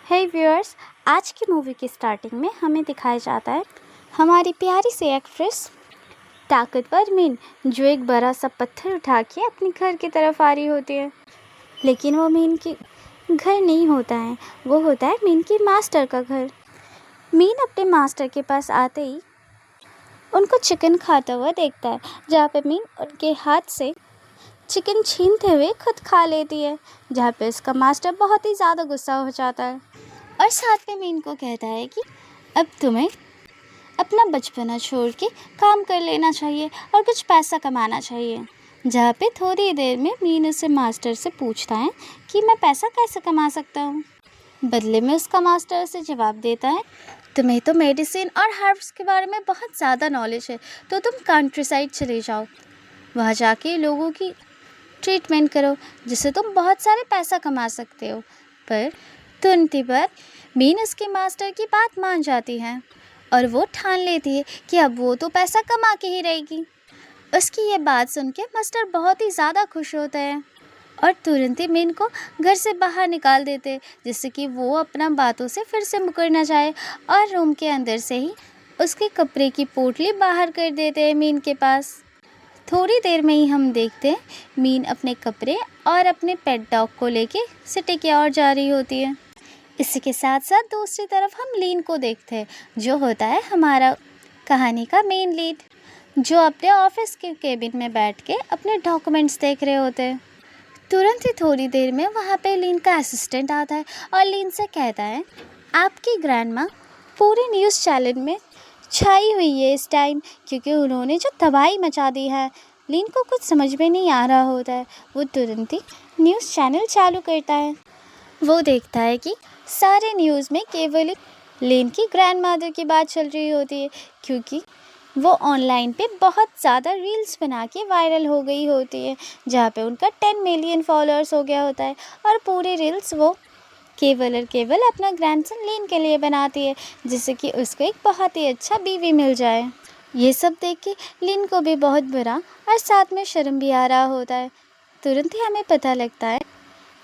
हे viewers, आज की movie की स्टार्टिंग में हमें दिखाया जाता है हमारी प्यारी सी एक्ट्रेस ताकतवर मीन जो एक बड़ा सा पत्थर उठा के अपने घर की तरफ आ रही होती है। लेकिन वो मीन की घर नहीं होता है, वो होता है मीन की मास्टर का घर। मीन अपने मास्टर के पास आते ही उनको चिकन खाता हुआ देखता है, जहाँ पे मीन उनके हाथ से चिकन छीनते हुए खुद खा लेती है, जहाँ पे उसका मास्टर बहुत ही ज़्यादा गुस्सा हो जाता है और साथ में मीन को कहता है कि अब तुम्हें अपना बचपना छोड़ के काम कर लेना चाहिए और कुछ पैसा कमाना चाहिए। जहाँ पे थोड़ी देर में मीन उसे मास्टर से पूछता है कि मैं पैसा कैसे कमा सकता हूँ। बदले में उसका मास्टर उसे जवाब देता है, तुम्हें तो मेडिसिन और हर्ब्स के बारे में बहुत ज़्यादा नॉलेज है, तो तुम कंट्री साइड चले जाओ, वहाँ जाके लोगों की ट्रीटमेंट करो, जिससे तुम बहुत सारे पैसा कमा सकते हो। पर तुरंत ही पर मीन उसके मास्टर की बात मान जाती है और वो ठान लेती है कि अब वो तो पैसा कमा के ही रहेगी। उसकी ये बात सुन के मास्टर बहुत ही ज़्यादा खुश होते हैं और तुरंत ही मीन को घर से बाहर निकाल देते, जिससे कि वो अपना बातों से फिर से मुकर ना जाए, और रूम के अंदर से ही उसके कपड़े की पोटली बाहर कर देते हैं मीन के पास। थोड़ी देर में ही हम देखते हैं मीन अपने कपड़े और अपने पेट डॉग को लेके सिटी की ओर जा रही होती है। इसी के साथ साथ दूसरी तरफ हम लीन को देखते हैं, जो होता है हमारा कहानी का मेन लीड, जो अपने ऑफिस के केबिन में बैठ के अपने डॉक्यूमेंट्स देख रहे होते हैं। तुरंत ही थोड़ी देर में वहाँ पे लीन का असिस्टेंट आता है और लीन से कहता है, आपकी ग्रैंडमा पूरी न्यूज़ चैनल में छाई हुई है इस टाइम, क्योंकि उन्होंने जो तबाही मचा दी है। लीन को कुछ समझ में नहीं आ रहा होता है। वो तुरंत ही न्यूज़ चैनल चालू करता है। वो देखता है कि सारे न्यूज़ में केवल लीन की ग्रैंड मदर की बात चल रही होती है, क्योंकि वो ऑनलाइन पे बहुत ज़्यादा रील्स बना के वायरल हो गई होती है, जहाँ पे उनका 10 मिलियन फॉलोअर्स हो गया होता है। और पूरी रील्स वो केवल और केवल अपना ग्रैंडसन लीन के लिए बनाती है, जिससे कि उसको एक बहुत ही अच्छा बीवी मिल जाए। ये सब देख के लीन को भी बहुत बुरा और साथ में शर्म भी आ रहा होता है। तुरंत ही हमें पता लगता है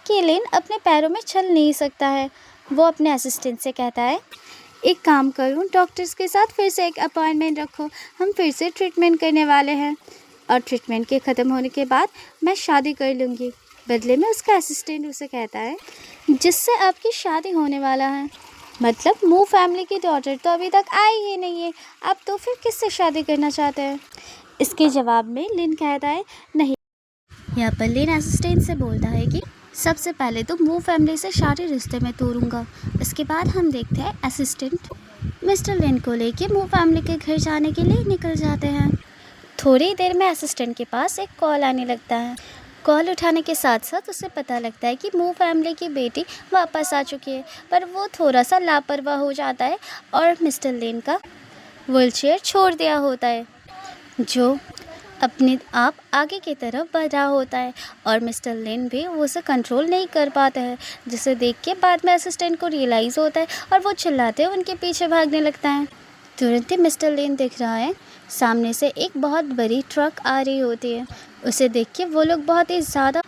कि लीन अपने पैरों में चल नहीं सकता है। वो अपने असिस्टेंट से कहता है, एक काम करूं, डॉक्टर्स के साथ फिर से एक अपॉइंटमेंट रखो, हम फिर से ट्रीटमेंट करने वाले हैं, और ट्रीटमेंट के ख़त्म होने के बाद मैं शादी कर लूँगी। बदले में उसका असिस्टेंट उसे कहता है, जिससे आपकी शादी होने वाला है, मतलब मू फैमिली की डॉटर तो अभी तक आई ही नहीं है, आप तो फिर किससे शादी करना चाहते हैं। इसके जवाब में लिन कहता है, नहीं। यहाँ पर लिन असिस्टेंट से बोलता है कि सबसे पहले तो मू फैमिली से शादी रिश्ते में तोड़ूंगा। इसके बाद हम देखते हैं असिस्टेंट मिस्टर लिन को लेके मू फैमिली के घर जाने के लिए निकल जाते हैं। थोड़ी देर में असिस्टेंट के पास एक कॉल आने लगता है। कॉल उठाने के साथ साथ उसे पता लगता है कि मू फैमिली की बेटी वापस आ चुकी है, पर वो थोड़ा सा लापरवाह हो जाता है और मिस्टर लिन का व्हीलचेयर छोड़ दिया होता है, जो अपने आप आगे की तरफ बढ़ रहा होता है, और मिस्टर लिन भी वो उसे कंट्रोल नहीं कर पाता है, जिसे देख के बाद में असिस्टेंट को रियलाइज़ होता है और वो चिल्लाते हुए उनके पीछे भागने लगता है। तुरंत ही मिस्टर लिन दिख रहा है, सामने से एक बहुत बड़ी ट्रक आ रही होती है। उसे देख के वो लोग बहुत ही ज़्यादा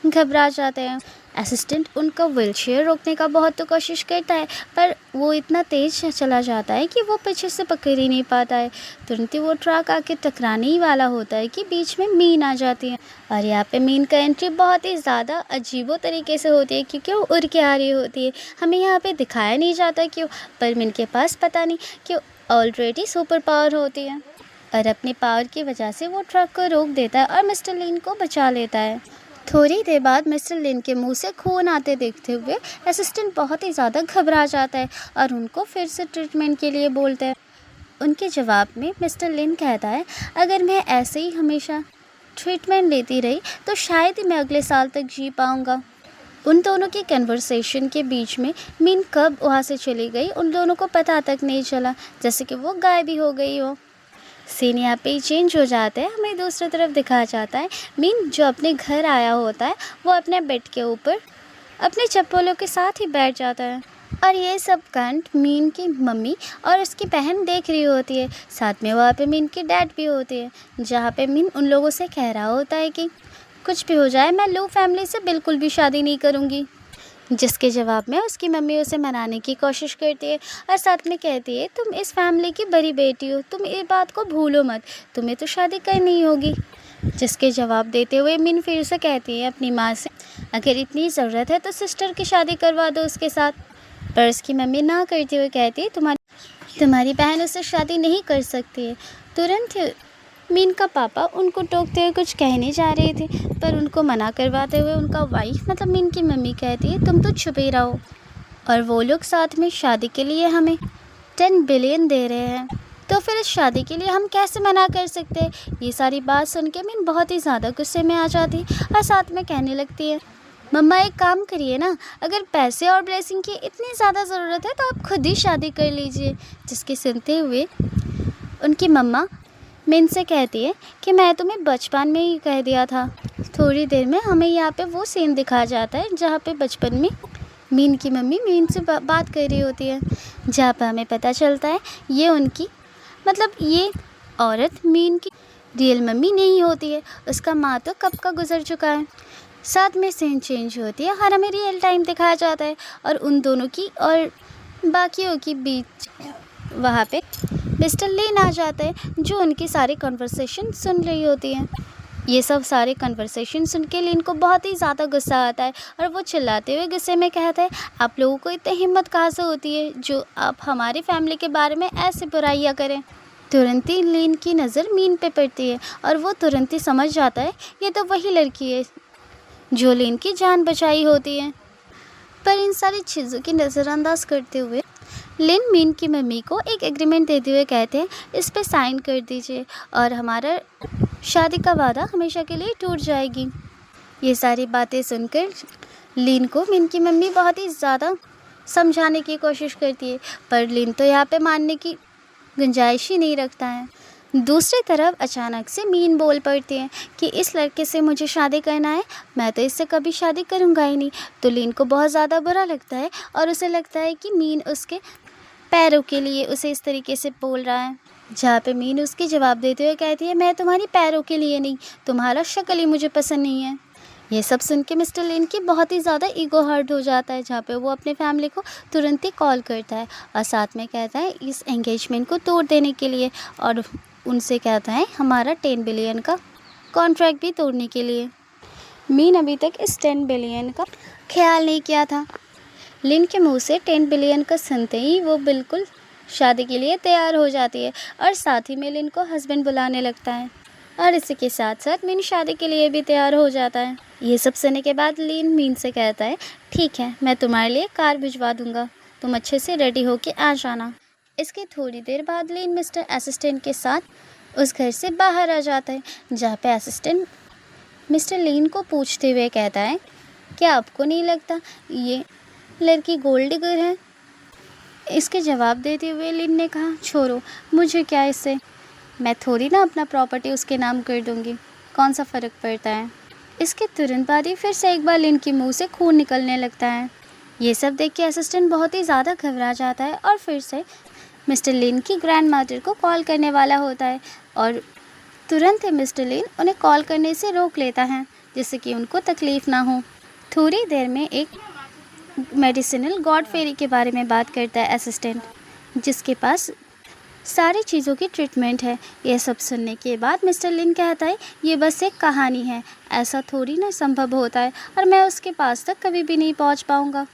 घबरा जाते हैं। असिस्टेंट उनका व्हीलचेयर रोकने का बहुत तो कोशिश करता है, पर वो इतना तेज़ चला जाता है कि वो पीछे से पकड़ ही नहीं पाता है। तुरंत ही वो ट्रक आके टकराने ही वाला होता है कि बीच में मीन आ जाती है, और यहाँ पे मीन का एंट्री बहुत ही ज़्यादा अजीबो तरीके से होती है, क्योंकि वो उड़ के आ रही होती है। हमें यहाँ पे दिखाया नहीं जाता क्यों, पर मीन के पास पता नहीं क्यों ऑलरेडी सुपर पावर होती है, और अपनी पावर की वजह से वो ट्रक को रोक देता है और मिस्टर लिन को बचा लेता है। थोड़ी देर बाद मिस्टर लिन के मुंह से खून आते देखते हुए असिस्टेंट बहुत ही ज़्यादा घबरा जाता है और उनको फिर से ट्रीटमेंट के लिए बोलते हैं। उनके जवाब में मिस्टर लिन कहता है, अगर मैं ऐसे ही हमेशा ट्रीटमेंट लेती रही तो शायद ही मैं अगले साल तक जी पाऊँगा। उन दोनों की कन्वर्सेशन के बीच में मीन कब वहाँ से चली गई उन दोनों को पता तक नहीं चला, जैसे कि वो गायब भी हो गई हो। सीन यहाँ पे चेंज हो जाता है। हमें दूसरी तरफ दिखाया जाता है मीन जो अपने घर आया होता है, वो अपने बेड के ऊपर अपने चप्पलों के साथ ही बैठ जाता है, और ये सब कांड मीन की मम्मी और उसकी बहन देख रही होती है। साथ में वहाँ पे मीन की डैड भी होती है, जहाँ पे मीन उन लोगों से कह रहा होता है कि कुछ भी हो जाए मैं लू फैमिली से बिल्कुल भी शादी नहीं करूँगी। जिसके जवाब में उसकी मम्मी उसे मनाने की कोशिश करती है और साथ में कहती है, तुम इस फैमिली की बड़ी बेटी हो, तुम ये बात को भूलो मत, तुम्हें तो शादी करनी ही होगी। जिसके जवाब देते हुए मीन फिर से कहती है अपनी माँ से, अगर इतनी ज़रूरत है तो सिस्टर की शादी करवा दो उसके साथ। पर उसकी मम्मी ना करते हुए कहती है, तुम्हारी बहन उससे शादी नहीं कर सकती है। तुरंत ही मीन का पापा उनको टोकते हुए कुछ कहने जा रहे थे, पर उनको मना करवाते हुए उनका वाइफ मतलब मीन की मम्मी कहती है, तुम तो चुप ही रहो, और वो लोग साथ में शादी के लिए हमें 10 बिलियन दे रहे हैं, तो फिर इस शादी के लिए हम कैसे मना कर सकते हैं। ये सारी बात सुन के मीन बहुत ही ज़्यादा गुस्से में आ जाती है और साथ में कहने लगती है, मम्मा एक काम करिए ना, अगर पैसे और ब्लेसिंग की इतनी ज़्यादा ज़रूरत है तो आप खुद ही शादी कर लीजिए। जिसके सुनते हुए उनकी मम्मा मीन से कहती है कि मैं तुम्हें बचपन में ही कह दिया था। थोड़ी देर में हमें यहाँ पे वो सीन दिखाया जाता है जहाँ पे बचपन में मीन की मम्मी मीन से बात कर रही होती है, जहाँ पर हमें पता चलता है ये उनकी मतलब ये औरत मीन की रियल मम्मी नहीं होती है, उसका माँ तो कब का गुजर चुका है। साथ में सीन चेंज होती है और हमें रियल टाइम दिखाया जाता है और उन दोनों की और बाकियों की बीच वहाँ पे मिस्टर लिन आ जाता है, जो उनकी सारी कन्वर्सेशन सुन रही होती है। ये सब सारे कन्वर्सेशन सुन के लिन को बहुत ही ज़्यादा गुस्सा आता है और वो चिल्लाते हुए गुस्से में कहता है, आप लोगों को इतनी हिम्मत कहाँ से होती है जो आप हमारी फैमिली के बारे में ऐसे बुराइयाँ करें। तुरंत ही लिन की नज़र मीन पे पड़ती है और वो तुरंत ही समझ जाता है ये तो वही लड़की है जो लिन की जान बचाई होती है। पर इन सारी चीज़ों की नज़रअंदाज करते हुए लिन मीन की मम्मी को एक एग्रीमेंट देते हुए कहते हैं, इस पे साइन कर दीजिए और हमारा शादी का वादा हमेशा के लिए टूट जाएगी। ये सारी बातें सुनकर लिन को मीन की मम्मी बहुत ही ज़्यादा समझाने की कोशिश करती है, पर लिन तो यहाँ पे मानने की गुंजाइश ही नहीं रखता है। दूसरी तरफ अचानक से मीन बोल पड़ती है कि इस लड़के से मुझे शादी करना है, मैं तो इससे कभी शादी करूँगा ही नहीं। तो लिन को बहुत ज़्यादा बुरा लगता है और उसे लगता है कि मीन उसके पैरों के लिए उसे इस तरीके से बोल रहा है, जहाँ पे मीन उसके जवाब देते हुए कहती है, मैं तुम्हारी पैरों के लिए नहीं, तुम्हारा शक्ल ही मुझे पसंद नहीं है। ये सब सुन के मिस्टर लिन की बहुत ही ज़्यादा ईगो हर्ट हो जाता है, जहाँ पे वो अपने फैमिली को तुरंत ही कॉल करता है और साथ में कहता है इस एंगेजमेंट को तोड़ देने के लिए, और उनसे कहता है हमारा 10 बिलियन का कॉन्ट्रैक्ट भी तोड़ने के लिए। मीन अभी तक इस 10 बिलियन का ख्याल नहीं किया था। लिन के मुंह से 10 बिलियन का सुनते ही वो बिल्कुल शादी के लिए तैयार हो जाती है और साथ ही में लिन को हस्बैंड बुलाने लगता है और इसी के साथ साथ मीन शादी के लिए भी तैयार हो जाता है। ये सब सुनने के बाद लिन मीन से कहता है, ठीक है मैं तुम्हारे लिए कार भिजवा दूंगा, तुम अच्छे से रेडी होके आ जाना। इसके थोड़ी देर बाद लिन मिस्टर असिस्टेंट के साथ उस घर से बाहर आ जाता है, जहाँ पे असिस्टेंट मिस्टर लिन को पूछते हुए कहता है, क्या आपको नहीं लगता ये लड़की गोल्ड डिगर है? इसके जवाब देते हुए लिन ने कहा, छोड़ो मुझे क्या इससे, मैं थोड़ी ना अपना प्रॉपर्टी उसके नाम कर दूंगी, कौन सा फ़र्क पड़ता है। इसके तुरंत बाद ही फिर से एक बार लिन के मुंह से खून निकलने लगता है। ये सब देख के असिस्टेंट बहुत ही ज़्यादा घबरा जाता है और फिर से मिस्टर लिन की ग्रैंड मदर को कॉल करने वाला होता है और तुरंत ही मिस्टर लिन उन्हें कॉल करने से रोक लेता है, जिससे कि उनको तकलीफ़ ना हो। थोड़ी देर में एक मेडिसिनल गॉड फेरी के बारे में बात करता है असिस्टेंट, जिसके पास सारी चीज़ों की ट्रीटमेंट है। यह सब सुनने के बाद मिस्टर लिन कहता है, ये बस एक कहानी है, ऐसा थोड़ी ना संभव होता है और मैं उसके पास तक कभी भी नहीं पहुंच पाऊंगा,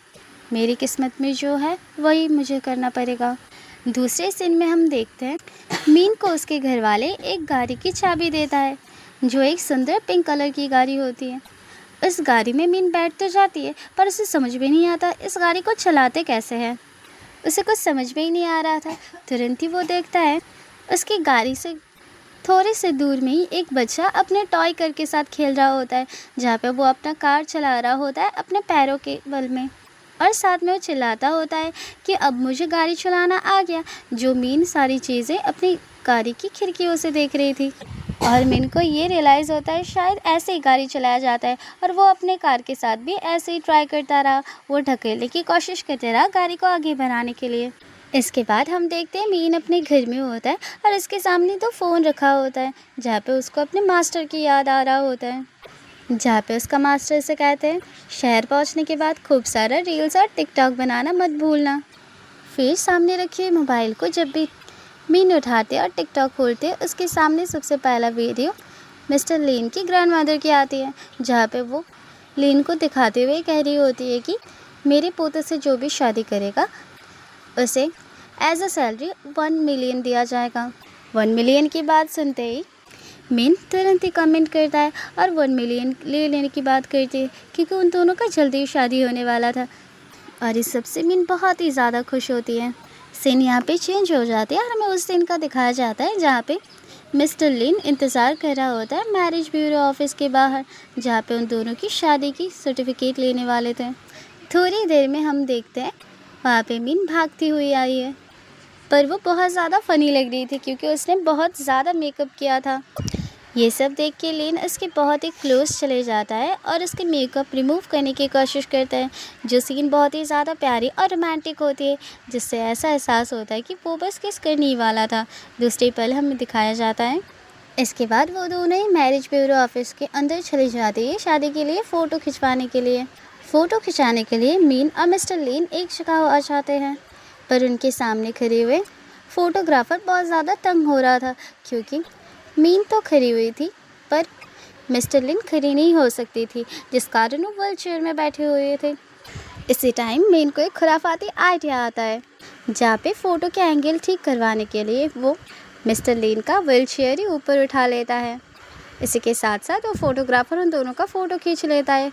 मेरी किस्मत में जो है वही मुझे करना पड़ेगा। दूसरे सीन में हम देखते हैं मीन को उसके घर वाले एक गाड़ी की चाबी देता है, जो एक सुंदर पिंक कलर की गाड़ी होती है। इस गाड़ी में मीन बैठ तो जाती है, पर उसे समझ में नहीं आता इस गाड़ी को चलाते कैसे हैं। उसे कुछ समझ में ही नहीं आ रहा था। तुरंत ही वो देखता है उसकी गाड़ी से थोड़े से दूर में ही एक बच्चा अपने टॉय कार के साथ खेल रहा होता है, जहाँ पे वो अपना कार चला रहा होता है अपने पैरों के बल में, और साथ में वो चिल्लाता होता है कि अब मुझे गाड़ी चलाना आ गया। जो मीन सारी चीज़ें अपनी गाड़ी की खिड़कियों से देख रही थी, और मीन को ये रियलाइज़ होता है शायद ऐसे ही गाड़ी चलाया जाता है, और वो अपने कार के साथ भी ऐसे ही ट्राई करता रहा, वो ढकेलने की कोशिश करते रहा गाड़ी को आगे बढ़ाने के लिए। इसके बाद हम देखते हैं मीन अपने घर में होता है और इसके सामने तो फ़ोन रखा होता है, जहाँ पे उसको अपने मास्टर की याद आ रहा होता है। जहाँ पे उसका मास्टर से कहते हैं शहर पहुँचने के बाद खूब सारा रील्स और टिकटॉक बनाना मत भूलना। फिर सामने रखे मोबाइल को जब भी मीन उठाते और टिकटॉक खोलते उसके सामने सबसे पहला वीडियो मिस्टर लीन की ग्रैंडमदर की आती है, जहाँ पे वो लीन को दिखाते हुए कह रही होती है कि मेरे पोते से जो भी शादी करेगा उसे एज अ सैलरी 1 मिलियन दिया जाएगा। 1 मिलियन की बात सुनते ही मीन तुरंत ही कमेंट करता है और 1 मिलियन ले लेने की बात करती है, क्योंकि उन दोनों का जल्दी ही शादी होने वाला था। और इस सब से मीन बहुत ही ज़्यादा खुश होती है। सीन यहाँ पे चेंज हो जाती है और हमें उस दिन का दिखाया जाता है जहाँ पे मिस्टर लिन इंतज़ार कर रहा होता है मैरिज ब्यूरो ऑफिस के बाहर, जहाँ पे उन दोनों की शादी की सर्टिफिकेट लेने वाले थे। थोड़ी देर में हम देखते हैं वहाँ पे मीन भागती हुई आई है, पर वो बहुत ज़्यादा फ़नी लग रही थी क्योंकि उसने बहुत ज़्यादा मेकअप किया था। ये सब देख के लिन उसके बहुत ही क्लोज चले जाता है और उसके मेकअप रिमूव करने की कोशिश करता है, जो सीन बहुत ही ज़्यादा प्यारी और रोमांटिक होती है, जिससे ऐसा एहसास होता है कि वो बस किस करने ही वाला था। दूसरे पल हमें दिखाया जाता है। इसके बाद वो दोनों ही मैरिज ब्यूरो ऑफिस के अंदर चली जाती है शादी के लिए फ़ोटो खिंचवाने के लिए। फ़ोटो खिंचाने के लिए मीन और मिस्टर लिन एक जगह आ जाते हैं, पर उनके सामने खड़े हुए फ़ोटोग्राफ़र बहुत ज़्यादा तंग हो रहा था, क्योंकि मीन तो खड़ी हुई थी पर मिस्टर लिन खड़ी नहीं हो सकती थी, जिस कारण वो व्हील चेयर में बैठे हुए थे। इसी टाइम मीन को एक खुराफाती आइडिया आता है, जहाँ पे फ़ोटो के एंगल ठीक करवाने के लिए वो मिस्टर लिन का व्हील चेयर ही ऊपर उठा लेता है। इसी के साथ साथ वो फ़ोटोग्राफ़र उन दोनों का फ़ोटो खींच लेता है।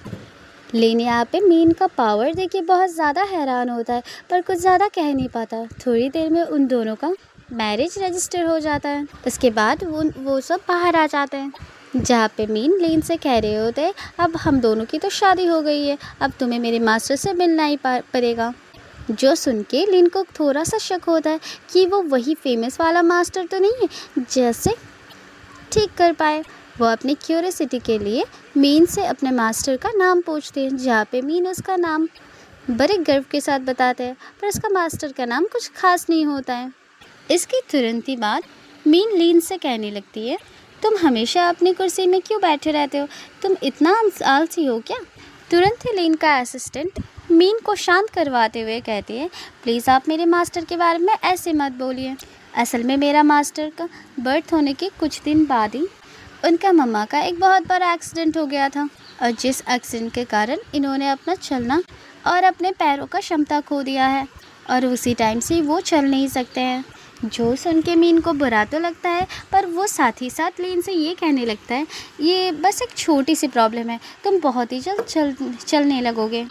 लिन यहाँ पे मीन का पावर देखिए बहुत ज़्यादा हैरान होता है, पर कुछ ज़्यादा कह नहीं पाता। थोड़ी देर में उन दोनों का मैरिज रजिस्टर हो जाता है। उसके बाद वो सब बाहर आ जाते हैं, जहाँ पे मीन लिन से कह रहे होते हैं अब हम दोनों की तो शादी हो गई है, अब तुम्हें मेरे मास्टर से मिलना ही पड़ेगा। जो सुन के लिन को थोड़ा सा शक होता है कि वो वही फेमस वाला मास्टर तो नहीं है जैसे ठीक कर पाए। वो अपनी क्यूरियोसिटी के लिए मीन से अपने मास्टर का नाम पूछते हैं, जहाँ पे मीन उसका नाम बड़े गर्व के साथ बताते हैं, पर उसका मास्टर का नाम कुछ खास नहीं होता है। इसके तुरंत ही बाद मीन लिन से कहने लगती है तुम हमेशा अपनी कुर्सी में क्यों बैठे रहते हो, तुम इतना आलसी हो क्या। तुरंत ही लिन का असिस्टेंट मीन को शांत करवाते हुए कहती है प्लीज़ आप मेरे मास्टर के बारे में ऐसे मत बोलिए। असल में मेरा मास्टर का बर्थ होने के कुछ दिन बाद ही उनका मम्मा का एक बहुत बड़ा एक्सीडेंट हो गया था, और जिस एक्सीडेंट के कारण इन्होंने अपना चलना और अपने पैरों का क्षमता खो दिया है, और उसी टाइम से वो चल नहीं सकते हैं। जो सुन के मीन को बुरा तो लगता है, पर वो साथ ही साथ लिन से ये कहने लगता है ये बस एक छोटी सी प्रॉब्लम है, तुम बहुत ही जल्द चलने लगोगे।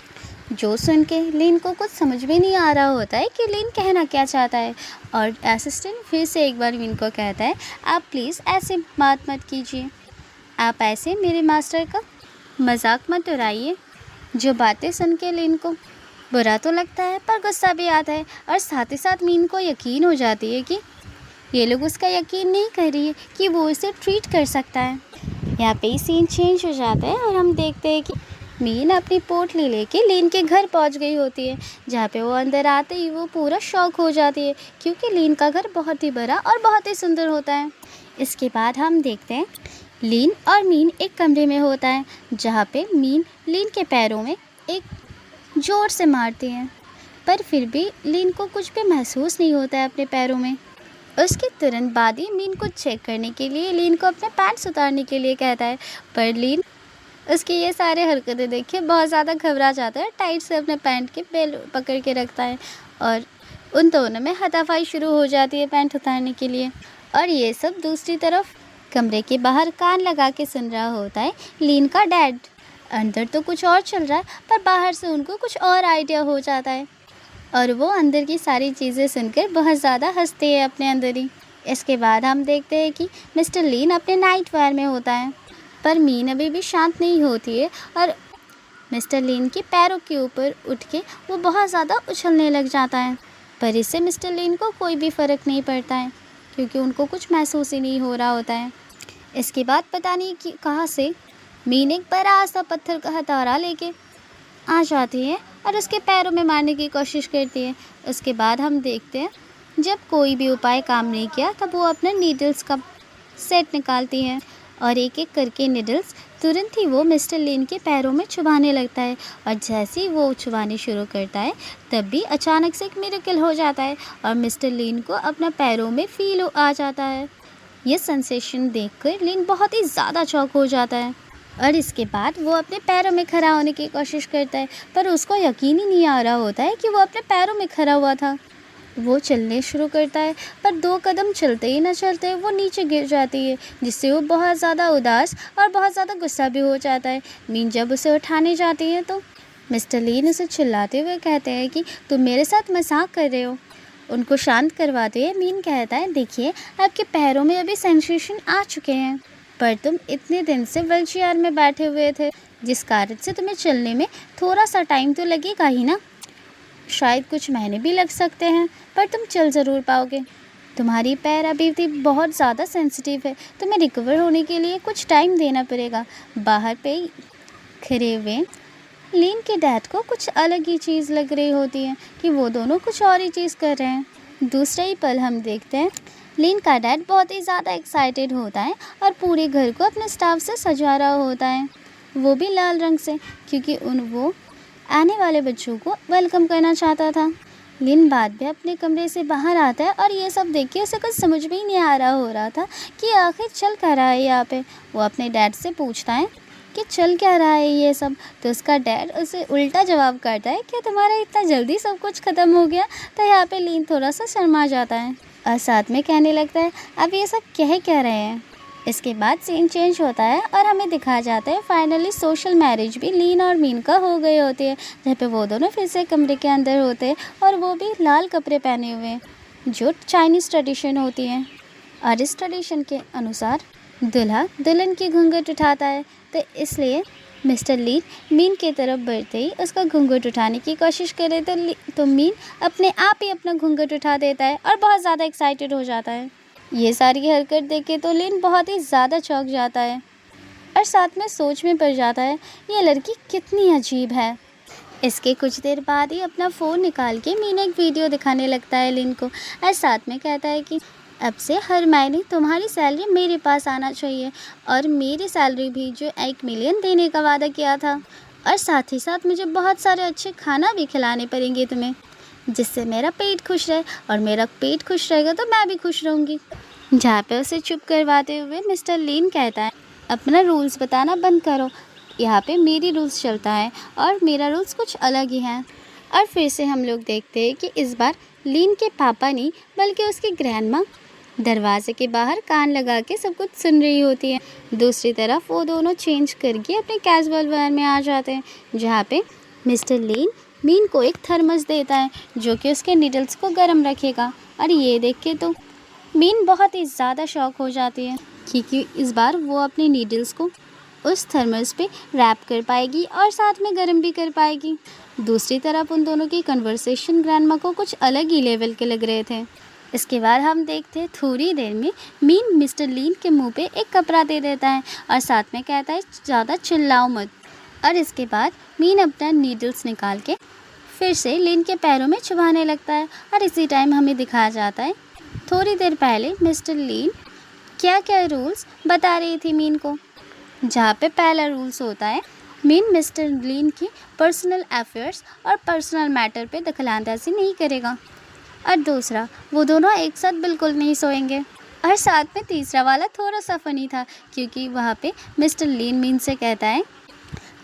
जो सुन के लिन को कुछ समझ में नहीं आ रहा होता है कि लिन कहना क्या चाहता है, और असिस्टेंट फिर से एक बार लिन को कहता है आप प्लीज़ ऐसे बात मत कीजिए, आप ऐसे मेरे मास्टर का मजाक मत उड़ाइए। जो बातें सुन के लिन को बुरा तो लगता है, पर गुस्सा भी आता है, और साथ ही साथ मीन को यकीन हो जाती है कि ये लोग उसका यकीन नहीं कर रही है कि वो इसे ट्रीट कर सकता है। यहाँ पे ही सीन चेंज हो जाता है और हम देखते हैं कि मीन अपनी पोटली लेके लिन के घर पहुंच गई होती है, जहाँ पे वो अंदर आते ही वो पूरा शॉक हो जाती है, क्योंकि लिन का घर बहुत ही बड़ा और बहुत ही सुंदर होता है। इसके बाद हम देखते हैं लिन और मीन एक कमरे में होता है, जहाँ पे मीन लिन के पैरों में एक ज़ोर से मारती है, पर फिर भी लिन को कुछ भी महसूस नहीं होता है अपने पैरों में। उसके तुरंत बाद ही मीन को चेक करने के लिए लिन को अपने पैंट्स उतारने के लिए कहता है, पर लिन उसकी ये सारे हरकतें देख के बहुत ज़्यादा घबरा जाता है, टाइट से अपने पैंट के बेल पकड़ के रखता है, और उन दोनों में हाथापाई शुरू हो जाती है पैंट उतारने के लिए। और ये सब दूसरी तरफ कमरे के बाहर कान लगा के सुन रहा होता है लिन का डैड। अंदर तो कुछ और चल रहा है, पर बाहर से उनको कुछ और आइडिया हो जाता है, और वो अंदर की सारी चीज़ें सुनकर बहुत ज़्यादा हंसते हैं अपने अंदर ही। इसके बाद हम देखते हैं कि मिस्टर लिन अपने नाइट वेयर में होता है, पर मीन अभी भी शांत नहीं होती है, और मिस्टर लिन के पैरों के ऊपर उठ के वो बहुत ज़्यादा उछलने लग जाता है, पर इससे मिस्टर लिन को कोई भी फ़र्क नहीं पड़ता है, क्योंकि उनको कुछ महसूस ही नहीं हो रहा होता है। इसके बाद पता नहीं कि कहाँ से मीन एक बड़ा सा पत्थर का हथौड़ा लेके आ जाती है और उसके पैरों में मारने की कोशिश करती है। उसके बाद हम देखते हैं जब कोई भी उपाय काम नहीं किया, तब वो अपने नीडल्स का सेट निकालती है, और एक एक करके नीडल्स तुरंत ही वो मिस्टर लिन के पैरों में चुभाने लगता है और जैसे ही वो चुभाने शुरू करता है तब भी अचानक से एक मिरेकल हो जाता है और मिस्टर लिन को अपना पैरों में फील आ जाता है। ये सेंसेशन देखकर लिन बहुत ही ज़्यादा चौंक हो जाता है और इसके बाद वो अपने पैरों में खड़ा होने की कोशिश करता है, पर उसको यकीन ही नहीं आ रहा होता है कि वो अपने पैरों में खड़ा हुआ था। वो चलने शुरू करता है, पर 2 कदम चलते ही ना चलते वो नीचे गिर जाती है, जिससे वो बहुत ज़्यादा उदास और बहुत ज़्यादा गुस्सा भी हो जाता है। मीन जब उसे उठाने जाती है तो मिस्टर लिन उसे चिल्लाते हुए कहते हैं कि तुम मेरे साथ मजाक कर रहे हो। उनको शांत करवाते हुए मीन कहता है, देखिए आपके पैरों में अभी सेंसेशन आ चुके हैं, पर तुम इतने दिन से व्हीलचेयर में बैठे हुए थे, जिस कारण से तुम्हें चलने में थोड़ा सा टाइम तो लगेगा ही ना। शायद कुछ महीने भी लग सकते हैं, पर तुम चल ज़रूर पाओगे। तुम्हारी पैर अभी भी बहुत ज़्यादा सेंसिटिव है, तुम्हें रिकवर होने के लिए कुछ टाइम देना पड़ेगा। बाहर पे खड़े हुए लिन के डैड को कुछ अलग ही चीज़ लग रही होती है कि वो दोनों कुछ और ही चीज़ कर रहे हैं। दूसरा ही पल हम देखते हैं लिन का डैड बहुत ही ज़्यादा एक्साइटेड होता है और पूरे घर को अपने स्टाफ से सजा रहा होता है, वो भी लाल रंग से, क्योंकि वो आने वाले बच्चों को वेलकम करना चाहता था। लिन बाद में अपने कमरे से बाहर आता है और ये सब देख के उसे कुछ समझ में ही नहीं आ रहा हो रहा था कि आखिर चल क्या रहा है यहाँ पे। वो अपने डैड से पूछता है कि चल क्या रहा है ये सब, तो उसका डैड उसे उल्टा जवाब करता है कि तुम्हारा इतना जल्दी सब कुछ ख़त्म हो गया। तो यहाँ पे लिन थोड़ा सा शर्मा जाता है और साथ में कहने लगता है अब ये सब कह रहे हैं। इसके बाद सीन चेंज होता है और हमें दिखाया जाता है फाइनली सोशल मैरिज भी लिन और मीन का हो गई होती है, जहाँ पे वो दोनों फिर से कमरे के अंदर होते हैं और वो भी लाल कपड़े पहने हुए हैं, जो चाइनीज़ ट्रेडिशन होती है। और इस ट्रेडिशन के अनुसार दूल्हा दुल्हन की घूंघट उठाता है, तो इसलिए मिस्टर लिन मीन की तरफ बढ़ते ही उसका घूंघट उठाने की कोशिश करे तो मीन अपने आप ही अपना घूंघट उठा देता है और बहुत ज़्यादा एक्साइटेड हो जाता है। ये सारी हरकत देखे तो लिन बहुत ही ज़्यादा चौंक जाता है और साथ में सोच में पड़ जाता है ये लड़की कितनी अजीब है। इसके कुछ देर बाद ही अपना फ़ोन निकाल के मीन एक वीडियो दिखाने लगता है लिन को और साथ में कहता है कि अब से हर महीने तुम्हारी सैलरी मेरे पास आना चाहिए और मेरी सैलरी भी जो 1 मिलियन देने का वादा किया था, और साथ ही साथ मुझे बहुत सारे अच्छे खाना भी खिलाने पड़ेंगे तुम्हें, जिससे मेरा पेट खुश रहे, और मेरा पेट खुश रहेगा तो मैं भी खुश रहूँगी। जहाँ पे उसे चुप करवाते हुए मिस्टर लिन कहता है अपना रूल्स बताना बंद करो, यहाँ पे मेरी रूल्स चलता है और मेरा रूल्स कुछ अलग ही है। और फिर से हम लोग देखते हैं कि इस बार लिन के पापा नहीं बल्कि उसकी ग्रैंडमा दरवाजे के बाहर कान लगा के सब कुछ सुन रही होती है। दूसरी तरफ वो दोनों चेंज करके अपने कैजुअल वेयर में आ जाते हैं, जहाँ पे मिस्टर लिन मीन को एक थर्मस देता है जो कि उसके नीडल्स को गर्म रखेगा। और ये देख के तो मीन बहुत ही ज़्यादा शॉक हो जाती है, क्योंकि इस बार वो अपने नीडल्स को उस थर्मस पे रैप कर पाएगी और साथ में गर्म भी कर पाएगी। दूसरी तरफ उन दोनों की कन्वर्सेशन ग्रैंडमा को कुछ अलग ही लेवल के लग रहे थे। इसके बाद हम देखते हैं थोड़ी देर में मीन मिस्टर लिन के मुंह पे एक कपड़ा दे देता है और साथ में कहता है ज़्यादा चिल्लाओ मत। और इसके बाद मीन अपना नीडल्स निकाल के फिर से लिन के पैरों में चुभाने लगता है। और इसी टाइम हमें दिखाया जाता है थोड़ी देर पहले मिस्टर लिन क्या क्या रूल्स बता रही थी मीन को, जहाँ पे पहला रूल्स होता है मीन मिस्टर लिन की पर्सनल अफेयर्स और पर्सनल मैटर पे दखलंदाजी नहीं करेगा, और दूसरा वो दोनों एक साथ बिल्कुल नहीं सोएंगे। और साथ में तीसरा वाला थोड़ा सा फनी था, क्योंकि वहाँ पे मिस्टर लिन मीन से कहता है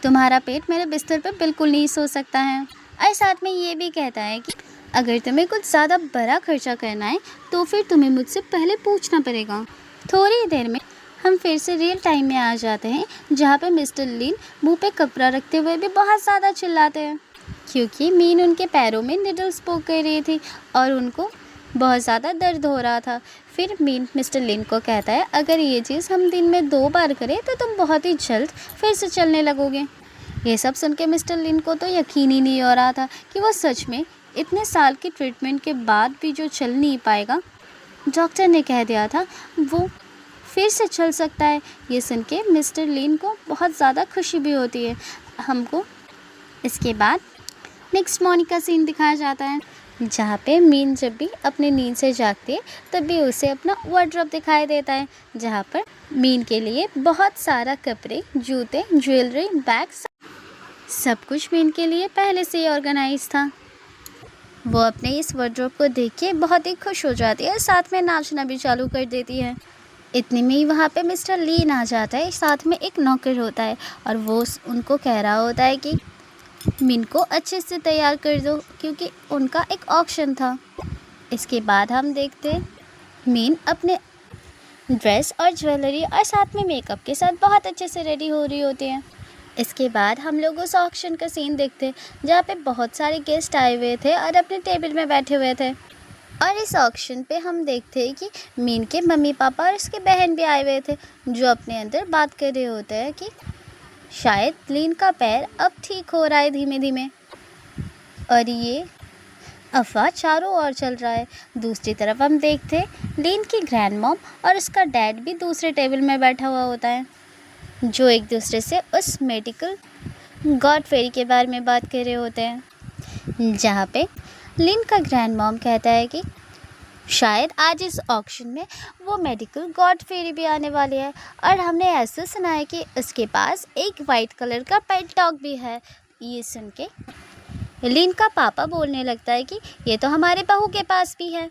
तुम्हारा पेट मेरे बिस्तर पे बिल्कुल नहीं सो सकता है। और साथ में ये भी कहता है कि अगर तुम्हें कुछ ज़्यादा बड़ा खर्चा करना है तो फिर तुम्हें मुझसे पहले पूछना पड़ेगा। थोड़ी देर में हम फिर से रियल टाइम में आ जाते हैं, जहाँ पे मिस्टर लिन मुंह पे कपड़ा रखते हुए भी बहुत ज़्यादा चिल्लाते हैं, क्योंकि मीन उनके पैरों में निडल्स पोक कर रही थी और उनको बहुत ज़्यादा दर्द हो रहा था। फिर मीन मिस्टर लिन को कहता है अगर ये चीज़ हम दिन में 2 बार करें तो तुम बहुत ही जल्द फिर से चलने लगोगे। ये सब सुन के मिस्टर लिन को तो यकीन ही नहीं हो रहा था कि वो सच में इतने साल की ट्रीटमेंट के बाद भी जो चल नहीं पाएगा, डॉक्टर ने कह दिया था वो फिर से चल सकता है। ये सुन के मिस्टर लिन को बहुत ज़्यादा खुशी भी होती है। हमको इसके बाद नेक्स्ट मॉर्निंग का सीन दिखाया जाता है, जहाँ पे मीन जब भी अपनी नींद से जागती है तब भी उसे अपना वार्डरोब दिखाई देता है, जहाँ पर मीन के लिए बहुत सारा कपड़े, जूते, ज्वेलरी, बैग्स, सब कुछ मीन के लिए पहले से ही ऑर्गेनाइज था। वो अपने इस वार्डरोब को देख के बहुत ही खुश हो जाती है, साथ में नाचना भी चालू कर देती है। इतने में ही वहाँ पे मिस्टर लीन आ जाता है, साथ में एक नौकर होता है और वो उनको कह रहा होता है कि मीन को अच्छे से तैयार कर दो क्योंकि उनका एक ऑक्शन था। इसके बाद हम देखते मीन अपने ड्रेस और ज्वेलरी और साथ में मेकअप के साथ बहुत अच्छे से रेडी हो रही होती है। इसके बाद हम लोग उस ऑक्शन का सीन देखते जहाँ पे बहुत सारे गेस्ट आए हुए थे और अपने टेबल में बैठे हुए थे। और इस ऑक्शन पे हम देखते हैं कि मीन के मम्मी पापा और उसके बहन भी आए हुए थे, जो अपने अंदर बात कर रहे होते हैं कि शायद लीन का पैर अब ठीक हो रहा है धीमे धीमे। और ये अफवाह चारों ओर चल रहा है। दूसरी तरफ हम देखते लीन की ग्रैंड मॉम और उसका डैड भी दूसरे टेबल में बैठा हुआ होता है, जो एक दूसरे से उस मेडिकल गॉड फेरी के बारे में बात कर रहे होते हैं। जहाँ पे लीन का ग्रैंड मॉम कहता है कि शायद आज इस ऑक्शन में वो मेडिकल गॉड फेरी भी आने वाली है और हमने ऐसा सुना है कि उसके पास एक वाइट कलर का पेट डॉग भी है। ये सुन के लीन का पापा बोलने लगता है कि ये तो हमारे बहू के पास भी है।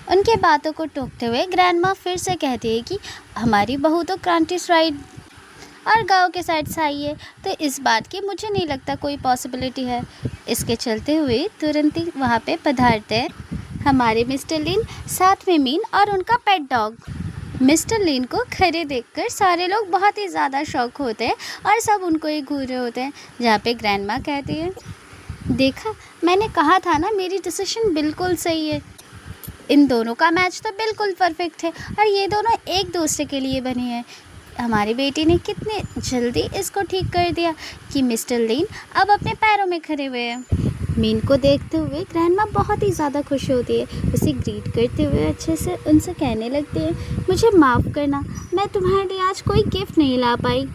उनके बातों को टोकते हुए ग्रैंड माँ फिर से कहती है कि हमारी बहू तो क्रांति साइड और गांव के साइड से आई है, तो इस बात की मुझे नहीं लगता कोई पॉसिबिलिटी है। इसके चलते हुए तुरंत ही वहाँ पे पधारते हैं हमारे मिस्टर लीन, साथ में मीन और उनका पेट डॉग। मिस्टर लीन को खड़े देखकर सारे लोग बहुत ही ज़्यादा शौक होते हैं और सब उनको ही घूर रहे होते हैं। जहाँ पे ग्रैंड माँ कहती है देखा, मैंने कहा था ना, मेरी डिसीजन बिल्कुल सही है। इन दोनों का मैच तो बिल्कुल परफेक्ट है और ये दोनों एक दूसरे के लिए बने हैं। हमारी बेटी ने कितने जल्दी इसको ठीक कर दिया कि मिस्टर लीन अब अपने पैरों में खड़े हुए हैं। मीन को देखते हुए ग्रैंडमा बहुत ही ज़्यादा खुश होती है। उसे ग्रीट करते हुए अच्छे से उनसे कहने लगती है मुझे माफ़ करना, मैं तुम्हारे लिए आज कोई गिफ्ट नहीं ला पाई।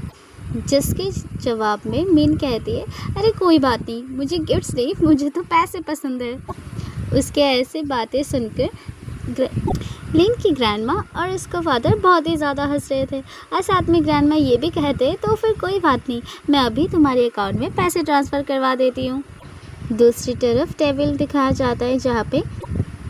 जिसके जवाब में मीन कहती है अरे कोई बात नहीं, मुझे गिफ्ट्स नहीं, मुझे तो पैसे पसंद है। उसके ऐसे बातें सुनकर लीन की ग्रैंडमा और उसका फादर बहुत ही ज़्यादा हंस रहे थे और साथ में ग्रैंडमा ये भी कहते तो फिर कोई बात नहीं, मैं अभी तुम्हारे अकाउंट में पैसे ट्रांसफ़र करवा देती हूँ। दूसरी तरफ टेबल दिखाया जाता है जहाँ पे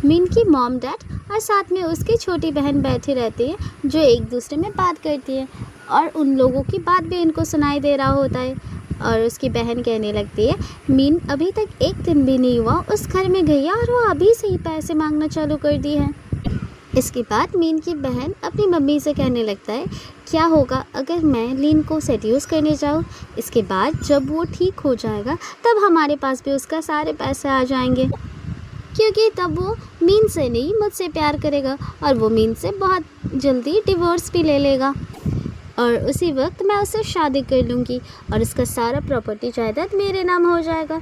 मीन की मॉम डैड और साथ में उसकी छोटी बहन बैठी रहती है, जो एक दूसरे में बात करती है और उन लोगों की बात भी इनको सुनाई दे रहा होता है। और उसकी बहन कहने लगती है मीन अभी तक एक दिन भी नहीं हुआ उस घर में गई है और वो अभी से ही पैसे मांगना चालू कर दी है। इसके बाद मीन की बहन अपनी मम्मी से कहने लगता है क्या होगा अगर मैं लीन को सेड्यूस करने जाऊँ। इसके बाद जब वो ठीक हो जाएगा तब हमारे पास भी उसका सारे पैसे आ जाएंगे, क्योंकि तब वो मीन से नहीं मुझसे प्यार करेगा और वो मीन से बहुत जल्दी डिवोर्स भी ले लेगा और उसी वक्त मैं उससे शादी कर लूँगी और उसका सारा प्रॉपर्टी जायदाद मेरे नाम हो जाएगा।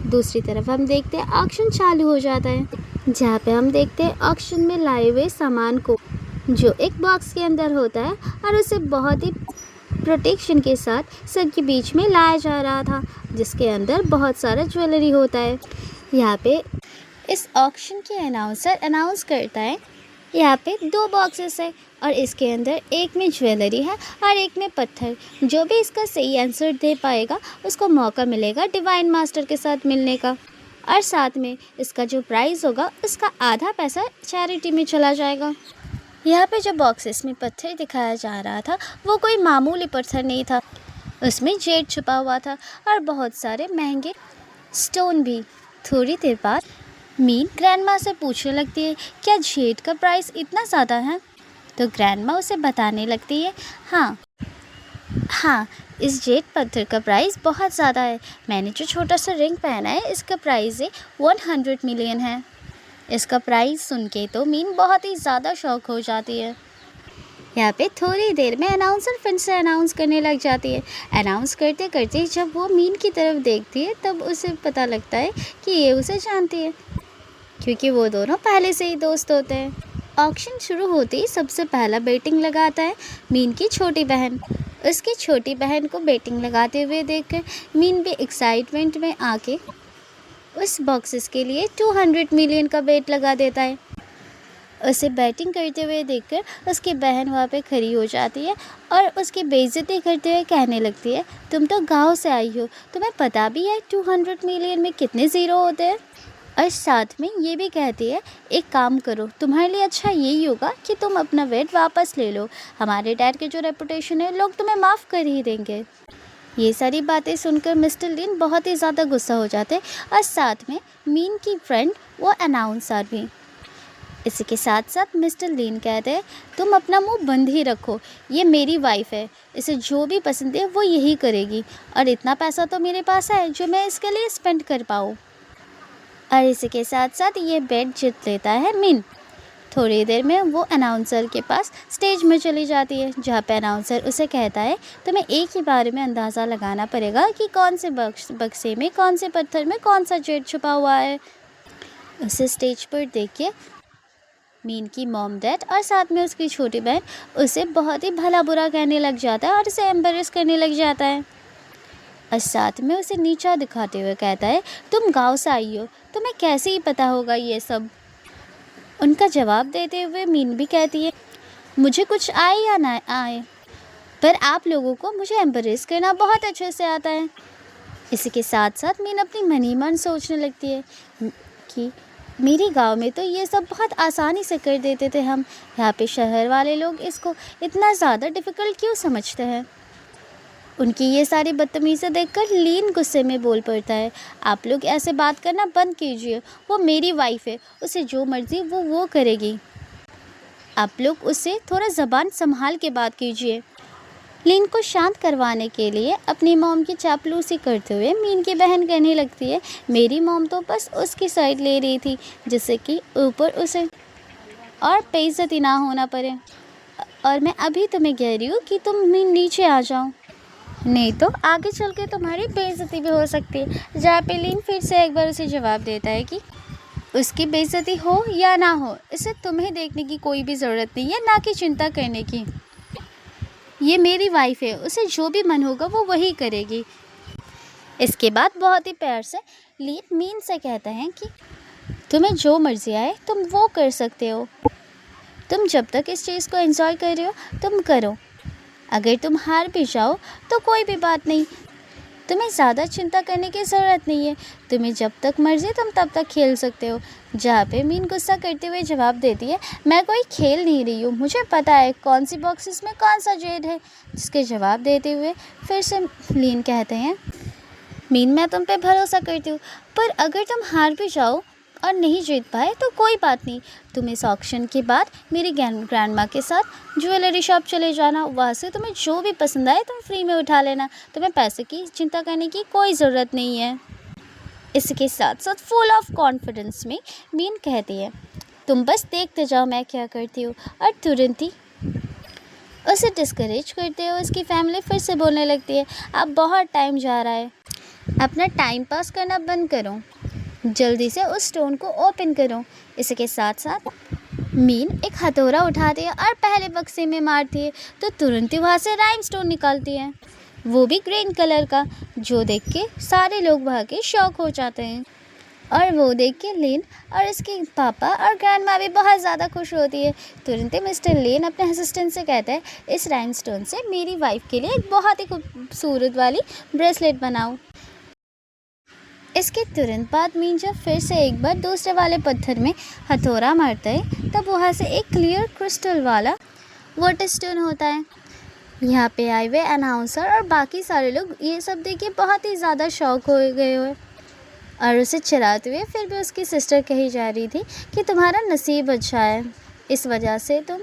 दूसरी तरफ हम देखते हैं ऑक्शन चालू हो जाता है, जहाँ पे हम देखते हैं ऑक्शन में लाए हुए सामान को, जो एक बॉक्स के अंदर होता है और उसे बहुत ही प्रोटेक्शन के साथ सबके बीच में लाया जा रहा था, जिसके अंदर बहुत सारा ज्वेलरी होता है। यहाँ पे इस ऑक्शन के अनाउंसर अनाउंस करता है यहाँ पे 2 बॉक्सेस है और इसके अंदर एक में ज्वेलरी है और एक में पत्थर। जो भी इसका सही आंसर दे पाएगा उसको मौका मिलेगा डिवाइन मास्टर के साथ मिलने का और साथ में इसका जो प्राइस होगा उसका आधा पैसा चैरिटी में चला जाएगा। यहाँ पे जो बॉक्सेस में पत्थर दिखाया जा रहा था वो कोई मामूली पत्थर नहीं था, उसमें जेड छुपा हुआ था और बहुत सारे महंगे स्टोन भी। थोड़ी देर बाद मीन ग्रैंडमा से पूछने लगती है क्या जेड का प्राइस इतना ज़्यादा है, तो ग्रैंडमा उसे बताने लगती है हाँ इस जेड पत्थर का प्राइस बहुत ज़्यादा है। मैंने जो छोटा सा रिंग पहना है इसका प्राइस 100 मिलियन है। इसका प्राइस सुन के तो मीन बहुत ही ज़्यादा शौक हो जाती है। यहाँ पे थोड़ी देर में अनाउंसर फिर से अनाउंस करने लग जाती है। अनाउंस करते करते जब वो मीन की तरफ देखती है तब उसे पता लगता है कि ये उसे जानती है, क्योंकि वो दोनों पहले से ही दोस्त होते हैं। ऑक्शन शुरू होते ही सबसे पहला बेटिंग लगाता है मीन की छोटी बहन। उसकी छोटी बहन को बेटिंग लगाते हुए देखकर मीन भी एक्साइटमेंट में आके उस बॉक्सेस के लिए 200 मिलियन का बेट लगा देता है। उसे बैटिंग करते हुए देखकर उसकी बहन वहाँ पे खड़ी हो जाती है और उसकी बेइज्जती करते हुए कहने लगती है, तुम तो गांव से आई हो, तुम्हें पता भी है 200 मिलियन में कितने ज़ीरो होते हैं। और साथ में ये भी कहती है, एक काम करो, तुम्हारे लिए अच्छा यही होगा कि तुम अपना वेट वापस ले लो, हमारे डैड की जो रेपुटेशन है लोग तुम्हें माफ़ कर ही देंगे। ये सारी बातें सुनकर मिस्टर लीन बहुत ही ज़्यादा गुस्सा हो जाते और साथ में मीन की फ्रेंड वो अनाउंसर भी। इसी के साथ साथ मिस्टर लीन कहते हैं, तुम अपना मुंह बंद ही रखो, ये मेरी वाइफ है, इसे जो भी पसंद है वो यही करेगी और इतना पैसा तो मेरे पास है जो मैं इसके लिए स्पेंड कर पाऊँ। और इसी के साथ साथ ये बेट जीत लेता है मीन। थोड़ी देर में वो अनाउंसर के पास स्टेज में चली जाती है, जहाँ पे अनाउंसर उसे कहता है, तुम्हें एक ही बारे में अंदाज़ा लगाना पड़ेगा कि कौन से बक्से में, कौन से पत्थर में कौन सा जेट छुपा हुआ है। उसे स्टेज पर देख के मीन की मॉम डैड और साथ में उसकी छोटी बहन उसे बहुत ही भला बुरा कहने लग जाता है और उसे एम्बेरस करने लग जाता है और साथ में उसे नीचा दिखाते हुए कहता है, तुम गांव से आई हो, तुम्हें कैसे ही पता होगा ये सब। उनका जवाब देते हुए मीन भी कहती है, मुझे कुछ आए या ना आए, पर आप लोगों को मुझे एम्बेरस करना बहुत अच्छे से आता है। इसी के साथ साथ मीन अपनी मन ही मन सोचने लगती है कि मेरे गांव में तो ये सब बहुत आसानी से कर देते थे हम, यहाँ पे शहर वाले लोग इसको इतना ज़्यादा डिफ़िकल्ट क्यों समझते हैं। उनकी ये सारी बदतमीज़ी देखकर लीन गुस्से में बोल पड़ता है, आप लोग ऐसे बात करना बंद कीजिए, वो मेरी वाइफ है, उसे जो मर्ज़ी वो करेगी, आप लोग उससे थोड़ा ज़बान संभाल के बात कीजिए। लीन को शांत करवाने के लिए अपनी मॉम की चापलूसी करते हुए मीन की बहन कहने लगती है, मेरी मॉम तो बस उसकी साइड ले रही थी जिससे कि ऊपर उसे और बेइज्जती ना होना पड़े, और मैं अभी तुम्हें कह रही हूँ कि तुम नीचे आ जाओ, नहीं तो आगे चल के तुम्हारी बेइज्जती भी हो सकती है। जहाँ पे लीन फिर से एक बार उसे जवाब देता है कि उसकी बेइज्जती हो या ना हो, इसे तुम्हें देखने की कोई भी ज़रूरत नहीं है, ना कि चिंता करने की। ये मेरी वाइफ है, उसे जो भी मन होगा वो वही करेगी। इसके बाद बहुत ही प्यार से लीन मीन से कहता है कि तुम्हें जो मर्जी आए तुम वो कर सकते हो, तुम जब तक इस चीज़ को एंजॉय कर रहे हो तुम करो, अगर तुम हार भी जाओ तो कोई भी बात नहीं, तुम्हें ज़्यादा चिंता करने की ज़रूरत नहीं है, तुम्हें जब तक मर्जी तुम तब तक खेल सकते हो। जहाँ पे मीन गुस्सा करते हुए जवाब देती है, मैं कोई खेल नहीं रही हूँ, मुझे पता है कौन सी बॉक्सेस में कौन सा जेड है। जिसके जवाब देते हुए फिर से लीन कहते हैं, मीन मैं तुम पे भरोसा करती हूँ, पर अगर तुम हार भी जाओ और नहीं जीत पाए तो कोई बात नहीं, तुम इस ऑक्शन के बाद मेरी ग्रैंड माँ के साथ ज्वेलरी शॉप चले जाना, वहाँ से तुम्हें जो भी पसंद आए तुम फ्री में उठा लेना, तुम्हें पैसे की चिंता करने की कोई ज़रूरत नहीं है। इसके साथ साथ फुल ऑफ कॉन्फिडेंस में मीन कहती है, तुम बस देखते जाओ मैं क्या करती हूँ, और तुरंत ही उसे डिस्करेज करते हुए उसकी फैमिली फिर से बोलने लगती है, अब बहुत टाइम जा रहा है, अपना टाइम पास करना बंद करो, जल्दी से उस स्टोन को ओपन करो। इसके साथ साथ मीन एक हथौड़ा उठाती है और पहले बक्से में मारती है तो तुरंत ही वहाँ से राइम स्टोन निकालती है, वो भी ग्रीन कलर का, जो देख के सारे लोग वहाँ के शॉक हो जाते हैं। और वो देख के लीन और इसके पापा और ग्रैंड माँ भी बहुत ज़्यादा खुश होती है। तुरंत ही मिस्टर लीन अपने असिस्टेंट से कहता है, इस राइम स्टोन से मेरी वाइफ के लिए एक बहुत ही खूबसूरत वाली ब्रेसलेट बनाओ। इसके तुरंत बाद मीन जब फिर से एक बार दूसरे वाले पत्थर में हथौड़ा मारता है तब वहाँ से एक क्लियर क्रिस्टल वाला वाटर स्टोन होता है। यहाँ पे आए हुए अनाउंसर और बाकी सारे लोग ये सब देख के बहुत ही ज़्यादा शौक हो गए हुए और उसे चिढ़ाते हुए फिर भी उसकी सिस्टर कही जा रही थी कि तुम्हारा नसीब अच्छा है, इस वजह से तुम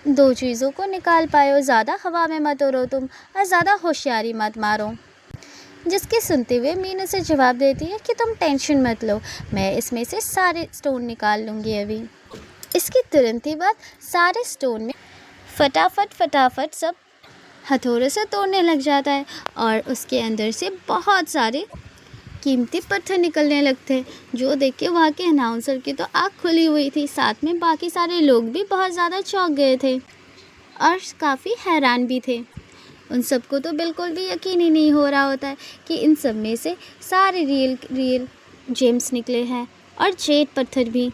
दो चीज़ों को निकाल पाए हो, ज़्यादा हवा में मत उड़ो तुम और ज़्यादा होशियारी मत मारो। जिसके सुनते हुए मीन उसे जवाब देती है कि तुम टेंशन मत लो, मैं इसमें से सारे स्टोन निकाल लूँगी अभी। इसके तुरंत ही बाद सारे स्टोन में फटाफट सब हथौड़े से तोड़ने लग जाता है और उसके अंदर से बहुत सारे कीमती पत्थर निकलने लगते हैं, जो देख के वहाँ के अनाउंसर की तो आँख खुली हुई थी, साथ में बाकी सारे लोग भी बहुत ज़्यादा चौंक गए थे और काफ़ी हैरान भी थे। उन सबको तो बिल्कुल भी यकीन ही नहीं हो रहा होता है कि इन सब में से सारे रियल जेम्स निकले हैं और जेड पत्थर भी।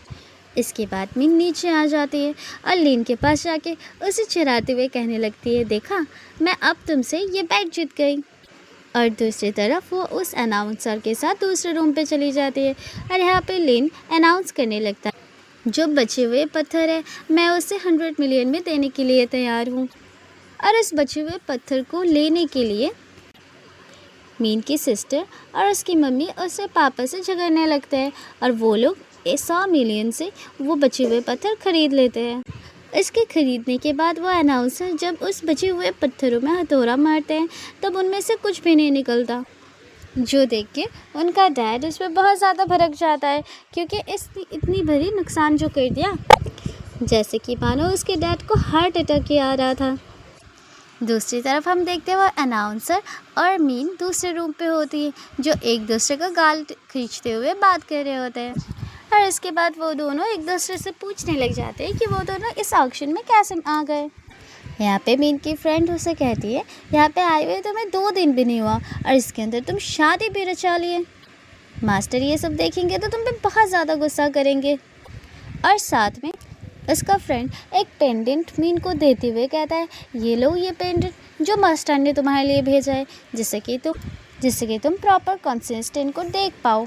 इसके बाद मीन नीचे आ जाती है और लिन के पास जाके उसे चिढ़ाते हुए कहने लगती है, देखा मैं अब तुमसे ये बैट जीत गई। और दूसरी तरफ वो उस अनाउंसर के साथ दूसरे रूम पे चली जाती है और यहाँ पे लिन अनाउंस करने लगता है, जो बचे हुए पत्थर है मैं उसे 100 मिलियन में देने के लिए तैयार हूँ। और उस बचे हुए पत्थर को लेने के लिए मीन की सिस्टर और उसकी मम्मी उससे पापा से झगड़ने लगते हैं और वो लोग 100 मिलियन से वो बचे हुए पत्थर खरीद लेते हैं। इसके खरीदने के बाद वो अनाउंसर जब उस बचे हुए पत्थरों में हथौड़ा मारते हैं तब उनमें से कुछ भी नहीं निकलता, जो देख के उनका डैड उस पर बहुत ज़्यादा भड़क जाता है, क्योंकि इतनी बड़ी नुकसान जो कर दिया, जैसे कि मानो उसके डैड को हार्ट अटैक ही आ रहा था। दूसरी तरफ हम देखते हैं वो अनाउंसर और मीन दूसरे रूम पे होती है, जो एक दूसरे का गाल खींचते हुए बात कर रहे होते हैं। और इसके बाद वो दोनों एक दूसरे से पूछने लग जाते हैं कि वो दोनों इस ऑक्शन में कैसे आ गए। यहाँ पे मीन की फ्रेंड उसे कहती है, यहाँ पे आए हुए तुम्हें 2 दिन भी नहीं हुआ और इसके अंदर तुम शादी भी रचा लिए। मास्टर ये सब देखेंगे तो तुम पे बहुत ज़्यादा गुस्सा करेंगे। और साथ में उसका फ्रेंड एक पेंडेंट मीन को देते हुए कहता है, ये लो ये पेंडेंट जो मास्टर ने तुम्हारे लिए भेजा है, जिससे कि तुम प्रॉपर कंसिस्टेंट को देख पाओ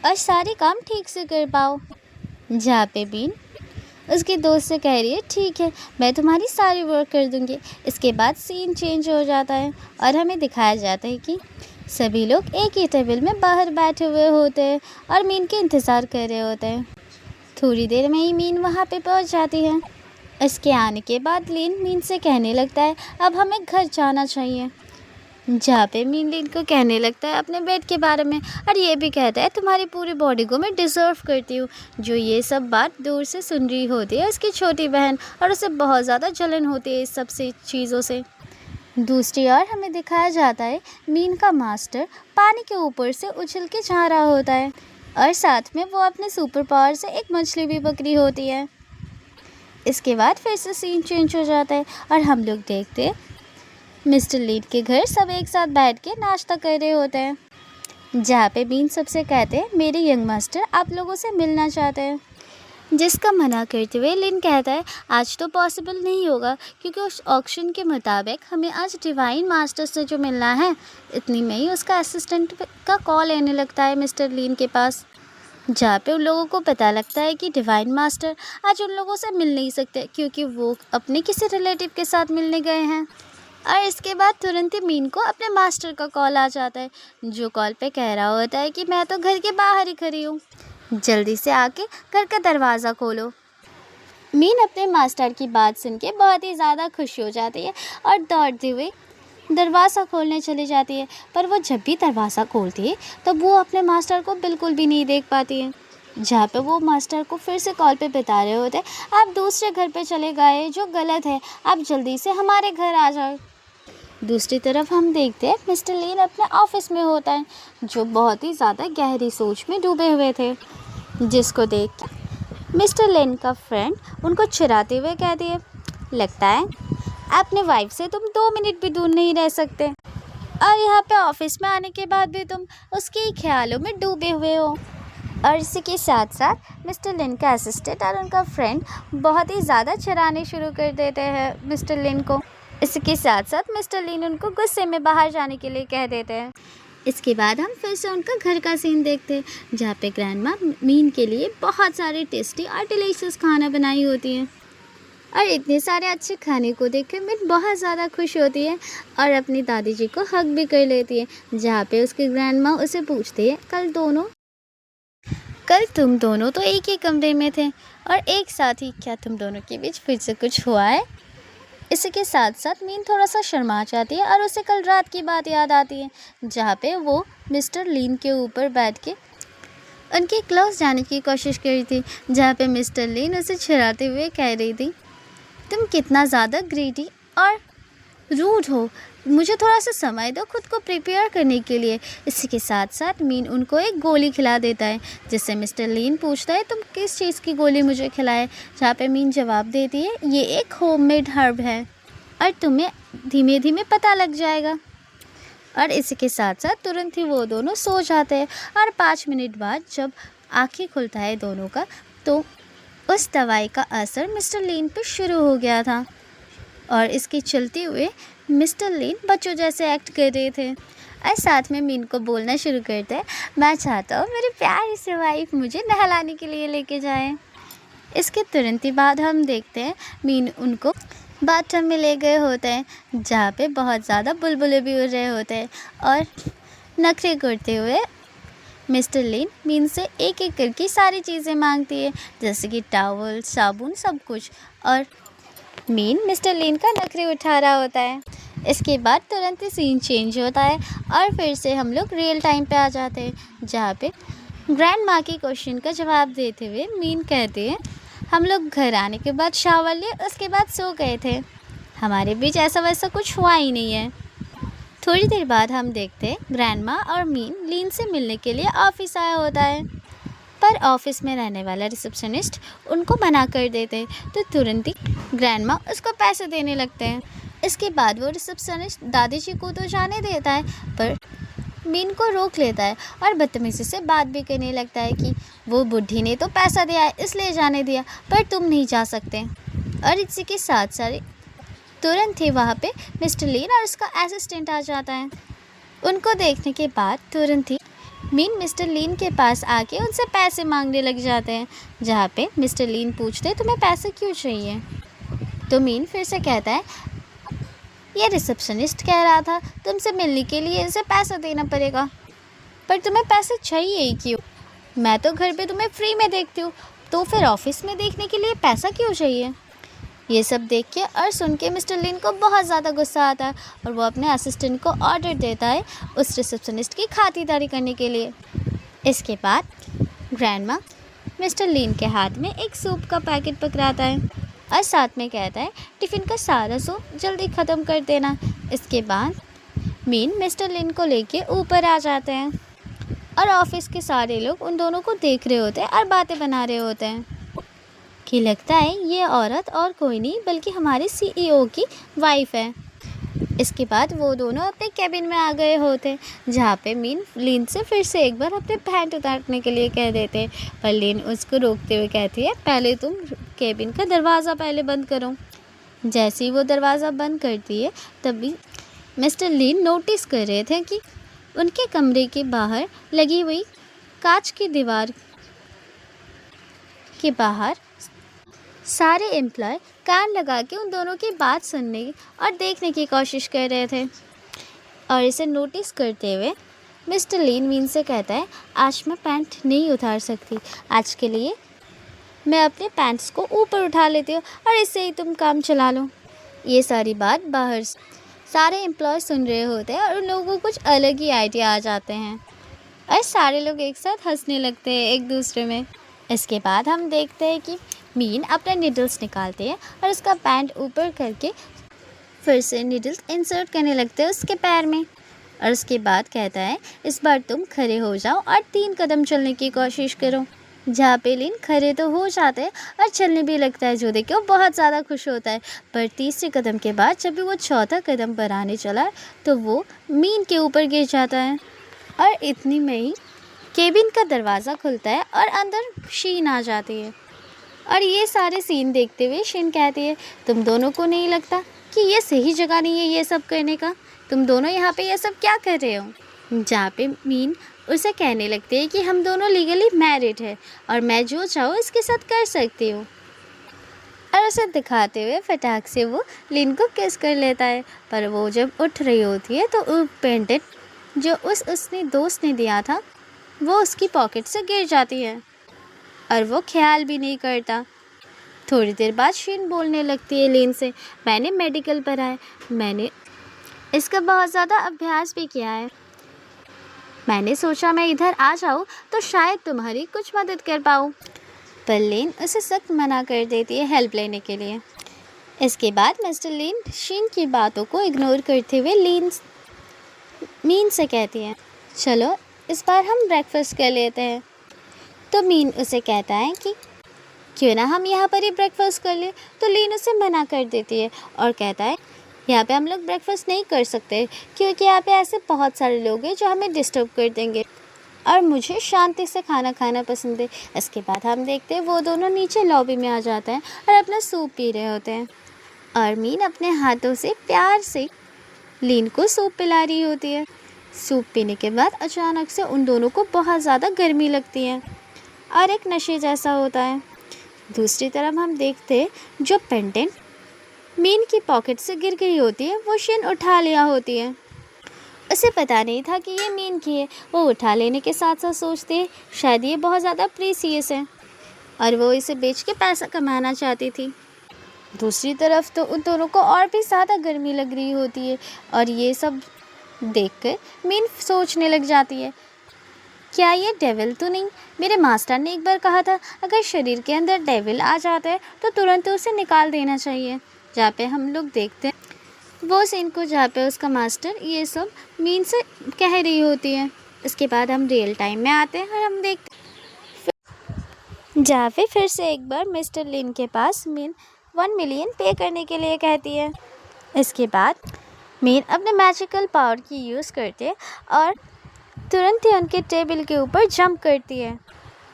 और सारे काम ठीक से कर पाओ। जहाँ पे मीन उसके दोस्त से कह रही है, ठीक है मैं तुम्हारी सारी वर्क कर दूँगी। इसके बाद सीन चेंज हो जाता है और हमें दिखाया जाता है कि सभी लोग एक ही टेबल में बाहर बैठे हुए होते हैं और मीन के इंतज़ार कर रहे होते हैं। थोड़ी देर में ही मीन वहाँ पे पहुँच जाती है। इसके आने के बाद लिन मीन से कहने लगता है, अब हमें घर जाना चाहिए। जहाँ पे मीन लिन को कहने लगता है अपने बेड के बारे में और ये भी कहता है, तुम्हारी पूरी बॉडी को मैं डिज़र्व करती हूँ। जो ये सब बात दूर से सुन रही होती है उसकी छोटी बहन, और उसे बहुत ज़्यादा जलन होती है इस सब से चीज़ों से। दूसरी ओर हमें दिखाया जाता है मीन का मास्टर पानी के ऊपर से उछल के जा रहा होता है और साथ में वो अपने सुपर पावर से एक मछली भी पकड़ी होती है। इसके बाद फिर से सीन चेंज हो जाता है और हम लोग देखते हैं मिस्टर लीड के घर सब एक साथ बैठ के नाश्ता कर रहे होते हैं, जहाँ पे मीन सबसे कहते हैं, मेरे यंग मास्टर आप लोगों से मिलना चाहते हैं। जिसका मना करते हुए लिन कहता है, आज तो पॉसिबल नहीं होगा क्योंकि उस ऑक्शन के मुताबिक हमें आज डिवाइन मास्टर से जो मिलना है। इतनी में ही उसका असिस्टेंट का कॉल आने लगता है मिस्टर लिन के पास, जहाँ पे उन लोगों को पता लगता है कि डिवाइन मास्टर आज उन लोगों से मिल नहीं सकते क्योंकि वो अपने किसी रिलेटिव के साथ मिलने गए हैं। और इसके बाद तुरंत ही मीन को अपने मास्टर का कॉल आ जाता है, जो कॉल पे कह रहा होता है कि मैं तो घर के बाहर ही खड़ी हूँ, जल्दी से आके घर का दरवाज़ा खोलो। मीन अपने मास्टर की बात सुन के बहुत ही ज़्यादा खुश हो जाती है और दौड़ते हुए दरवाज़ा खोलने चली जाती है, पर वो जब भी दरवाज़ा खोलती है तब वो अपने मास्टर को बिल्कुल भी नहीं देख पाती है। जहाँ पे वो मास्टर को फिर से कॉल पे बता रहे होते हैं, आप दूसरे घर पे चले गए जो गलत है, आप जल्दी से हमारे घर आ जाओ। दूसरी तरफ हम देखते हैं मिस्टर लिन अपने ऑफिस में होता है, जो बहुत ही ज़्यादा गहरी सोच में डूबे हुए थे, जिसको देख के मिस्टर लिन का फ्रेंड उनको चिढ़ाते हुए कहती है, लगता है अपने वाइफ से तुम 2 मिनट भी दूर नहीं रह सकते और यहाँ पे ऑफिस में आने के बाद भी तुम उसके ही ख्यालों में डूबे हुए हो। और इसी के साथ साथ मिस्टर लिन का असिस्टेंट और उनका फ्रेंड बहुत ही ज़्यादा चिढ़ाने शुरू कर देते हैं मिस्टर लिन को। इसके साथ साथ मिस्टर लिन उनको गुस्से में बाहर जाने के लिए कह देते हैं। इसके बाद हम फिर से उनका घर का सीन देखते हैं, जहाँ पे ग्रैंडमा मीन के लिए बहुत सारे टेस्टी और डिलीशियस खाना बनाई होती हैं। और इतने सारे अच्छे खाने को देखकर मीन बहुत ज़्यादा खुश होती है और अपनी दादी जी को हग भी कर लेती है, जहाँ पे उसकी ग्रैंडमा उसे पूछती है, कल तुम दोनों तो एक ही कमरे में थे और एक साथ ही, क्या तुम दोनों के बीच फिर से कुछ हुआ है? इसी के साथ साथ मीन थोड़ा सा शर्मा जाती है और उसे कल रात की बात याद आती है, जहाँ पे वो मिस्टर लिन के ऊपर बैठ के उनके क्लोज जाने की कोशिश कर रही थी, जहाँ पे मिस्टर लिन उसे छिड़ाते हुए कह रही थी, तुम कितना ज़्यादा ग्रीडी और रूड हो, मुझे थोड़ा सा समय दो खुद को प्रिपेयर करने के लिए। इसी के साथ साथ मीन उनको एक गोली खिला देता है, जिससे मिस्टर लिन पूछता है, तुम किस चीज़ की गोली मुझे खिलाए? जहाँ पे मीन जवाब देती है, ये एक होममेड हर्ब है और तुम्हें धीमे धीमे पता लग जाएगा। और इसी के साथ साथ तुरंत ही वो दोनों सो जाते हैं। और 5 मिनट बाद जब आँखें खुलता है दोनों का, तो उस दवाई का असर मिस्टर लीन पे शुरू हो गया था और इसके चलते हुए मिस्टर लीन बच्चों जैसे एक्ट कर रहे थे। और साथ में मीन को बोलना शुरू करते हैं, मैं चाहता हूँ मेरी प्यारी सी वाइफ मुझे नहलाने के लिए लेके जाए। इसके तुरंत ही बाद हम देखते हैं मीन उनको बाथटब में ले गए होते हैं, जहाँ पे बहुत ज़्यादा बुलबुले भी उड़ रहे होते हैं। और नखरे करते हुए मिस्टर लीन मीन से एक एक करके सारी चीज़ें मांगती है, जैसे कि टॉवल, साबुन, सब कुछ। और मीन मिस्टर लीन का नखरे उठा रहा होता है। इसके बाद तुरंत ही सीन चेंज होता है और फिर से हम लोग रियल टाइम पे आ जाते हैं, जहाँ पे ग्रैंड माँ के क्वेश्चन का जवाब देते हुए मीन कहते हैं, हम लोग घर आने के बाद शावर लिए, उसके बाद सो गए थे, हमारे बीच ऐसा वैसा कुछ हुआ ही नहीं है। थोड़ी देर बाद हम देखते हैं ग्रैंड माँ और मीन लीन से मिलने के लिए ऑफिस आया होता है, पर ऑफिस में रहने वाला रिसेप्शनिस्ट उनको मना कर देते हैं। तो तुरंत ही ग्रैंड माँ उसको पैसे देने लगते हैं। इसके बाद वो रिसेप्शनिस्ट दादी जी को तो जाने देता है, पर मीन को रोक लेता है और बदतमीज़ी से बात भी करने लगता है कि वो बुढ़ी ने तो पैसा दिया है इसलिए जाने दिया, पर तुम नहीं जा सकते। और इसी के साथ साथ तुरंत ही वहाँ पे मिस्टर लीन और उसका असिस्टेंट आ जाता है। उनको देखने के बाद तुरंत ही मीन मिस्टर लीन के पास आके उनसे पैसे मांगने लग जाते हैं, जहाँ पे मिस्टर लीन पूछते तुम्हें पैसे क्यों चाहिए। तो मीन फिर से कहता है, ये रिसेप्शनिस्ट कह रहा था तुमसे मिलने के लिए इसे पैसा देना पड़ेगा, पर तुम्हें पैसे चाहिए ही क्यों, मैं तो घर पे तुम्हें फ्री में देखती हूँ, तो फिर ऑफिस में देखने के लिए पैसा क्यों चाहिए। ये सब देख के और सुन के मिस्टर लीन को बहुत ज़्यादा गुस्सा आता है और वो अपने असिस्टेंट को ऑर्डर देता है उस रिसेप्शनिस्ट की खातिरदारी करने के लिए। इसके बाद ग्रैंडमा मिस्टर लीन के हाथ में एक सूप का पैकेट पकड़ाता है और साथ में कहता है टिफ़िन का सारा सूप जल्दी ख़त्म कर देना। इसके बाद मीन मिस्टर लीन को लेके ऊपर आ जाते हैं और ऑफिस के सारे लोग उन दोनों को देख रहे होते हैं और बातें बना रहे होते हैं कि लगता है ये औरत और कोई नहीं बल्कि हमारे सीईओ की वाइफ है। इसके बाद वो दोनों अपने कैबिन में आ गए होते, जहाँ पे मीन लीन से फिर से एक बार अपने पैंट उतारने के लिए कह देते, पर लीन उसको रोकते हुए कहती है पहले तुम कैबिन का दरवाज़ा पहले बंद करो। जैसे ही वो दरवाज़ा बंद करती है तभी मिस्टर लीन नोटिस कर रहे थे कि उनके कमरे के बाहर लगी हुई कांच की दीवार के बाहर सारे एम्प्लॉय कान लगा के उन दोनों की बात सुनने और देखने की कोशिश कर रहे थे। और इसे नोटिस करते हुए मिस्टर लीन मीन से कहता है आज मैं पैंट नहीं उतार सकती, आज के लिए मैं अपने पैंट्स को ऊपर उठा लेती हूँ और इससे ही तुम काम चला लो। ये सारी बात बाहर सारे एम्प्लॉय सुन रहे होते हैं और उन लोगों को कुछ अलग ही आइडिया आ जाते हैं और सारे लोग एक साथ हंसने लगते हैं एक दूसरे में। इसके बाद हम देखते हैं कि मीन अपने नीडल्स निकालते हैं और उसका पैंट ऊपर करके फिर से नीडल्स इंसर्ट करने लगते हैं उसके पैर में। और उसके बाद कहता है इस बार तुम खड़े हो जाओ और 3 कदम चलने की कोशिश करो। जहाँ पे लीन खड़े तो हो जाते हैं और चलने भी लगता है, जो देख के वो बहुत ज़्यादा खुश होता है। पर तीसरे कदम के बाद जब भी वो चौथा कदम बढ़ाने चला तो वो मीन के ऊपर गिर जाता है और इतनी में ही केबिन का दरवाज़ा खुलता है और अंदर शीन आ जाती है। और ये सारे सीन देखते हुए शीन कहती है तुम दोनों को नहीं लगता कि ये सही जगह नहीं है ये सब करने का, तुम दोनों यहाँ पे ये सब क्या कर रहे हो। जहाँ पे मीन उसे कहने लगती है कि हम दोनों लीगली मैरिड है और मैं जो चाहूँ इसके साथ कर सकती हूँ। और उसे दिखाते हुए फटाक से वो लीन को किस कर लेता है। पर वो जब उठ रही होती है तो वो पेंडेंट जो उसने दोस्त ने दिया था वो उसकी पॉकेट से गिर जाती है और वो ख्याल भी नहीं करता। थोड़ी देर बाद शीन बोलने लगती है लीन से, मैंने मेडिकल पढ़ा है, मैंने इसका बहुत ज़्यादा अभ्यास भी किया है, मैंने सोचा मैं इधर आ जाऊँ तो शायद तुम्हारी कुछ मदद कर पाऊँ। पर लीन उसे सख्त मना कर देती है हेल्प लेने के लिए। इसके बाद मिस्टर लीन शीन की बातों को इग्नोर करते हुए मीन से कहती है चलो इस बार हम ब्रेकफास्ट कर लेते हैं। तो मीन उसे कहता है कि क्यों ना हम यहाँ पर ही ब्रेकफास्ट कर ले। तो लीन उसे मना कर देती है और कहता है यहाँ पे हम लोग ब्रेकफास्ट नहीं कर सकते क्योंकि यहाँ पे ऐसे बहुत सारे लोग हैं जो हमें डिस्टर्ब कर देंगे और मुझे शांति से खाना खाना पसंद है। इसके बाद हम देखते हैं वो दोनों नीचे लॉबी में आ जाते हैं और अपना सूप पी रहे होते हैं और मीन अपने हाथों से प्यार से लीन को सूप पिला रही होती है। सूप पीने के बाद अचानक से उन दोनों को बहुत ज़्यादा गर्मी लगती है और एक नशे जैसा होता है। दूसरी तरफ हम देखते हैं जो पेंडेंट मीन की पॉकेट से गिर गई होती है वो शिन उठा लिया होती है। उसे पता नहीं था कि ये मीन की है। वो उठा लेने के साथ साथ सोचते हैं शायद ये बहुत ज़्यादा प्रीसियस है और वो इसे बेच के पैसा कमाना चाहती थी। दूसरी तरफ तो उन दोनों को और भी ज़्यादा गर्मी लग रही होती है और ये सब देखकर मीन सोचने लग जाती है क्या ये डेविल तो नहीं। मेरे मास्टर ने एक बार कहा था अगर शरीर के अंदर डेविल आ जाता है तो तुरंत उसे निकाल देना चाहिए। जहाँ पे हम लोग देखते हैं वो सीन को जहाँ पे उसका मास्टर ये सब मीन से कह रही होती है। इसके बाद हम रियल टाइम में आते हैं और हम देखते हैं जहाँ पे फिर से एक बार मिस्टर लिन के पास मीन 1 मिलियन पे करने के लिए कहती है। इसके बाद मीन अपने मैजिकल पावर की यूज़ करते और तुरंत ही उनके टेबल के ऊपर जंप करती है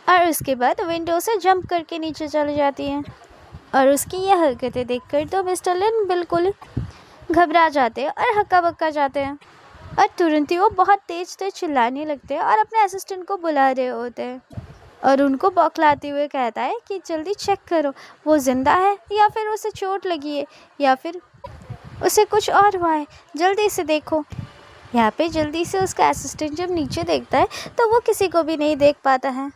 और उसके बाद विंडो से जंप करके नीचे चली जाती है और उसकी ये हरकतें देखकर तो मिस्टर लिन बिल्कुल घबरा जाते हैं और हक्का बक्का जाते हैं और तुरंत ही वो बहुत तेज चिल्लाने लगते हैं और अपने असिस्टेंट को बुला रहे होते हैं और उनको बौखलाते हुए कहता है कि जल्दी चेक करो वो ज़िंदा है या फिर उसे चोट लगी है या फिर उसे कुछ और हुआ है, जल्दी से देखो। यहाँ पे जल्दी से उसका असिस्टेंट जब नीचे देखता है तो वो किसी को भी नहीं देख पाता है।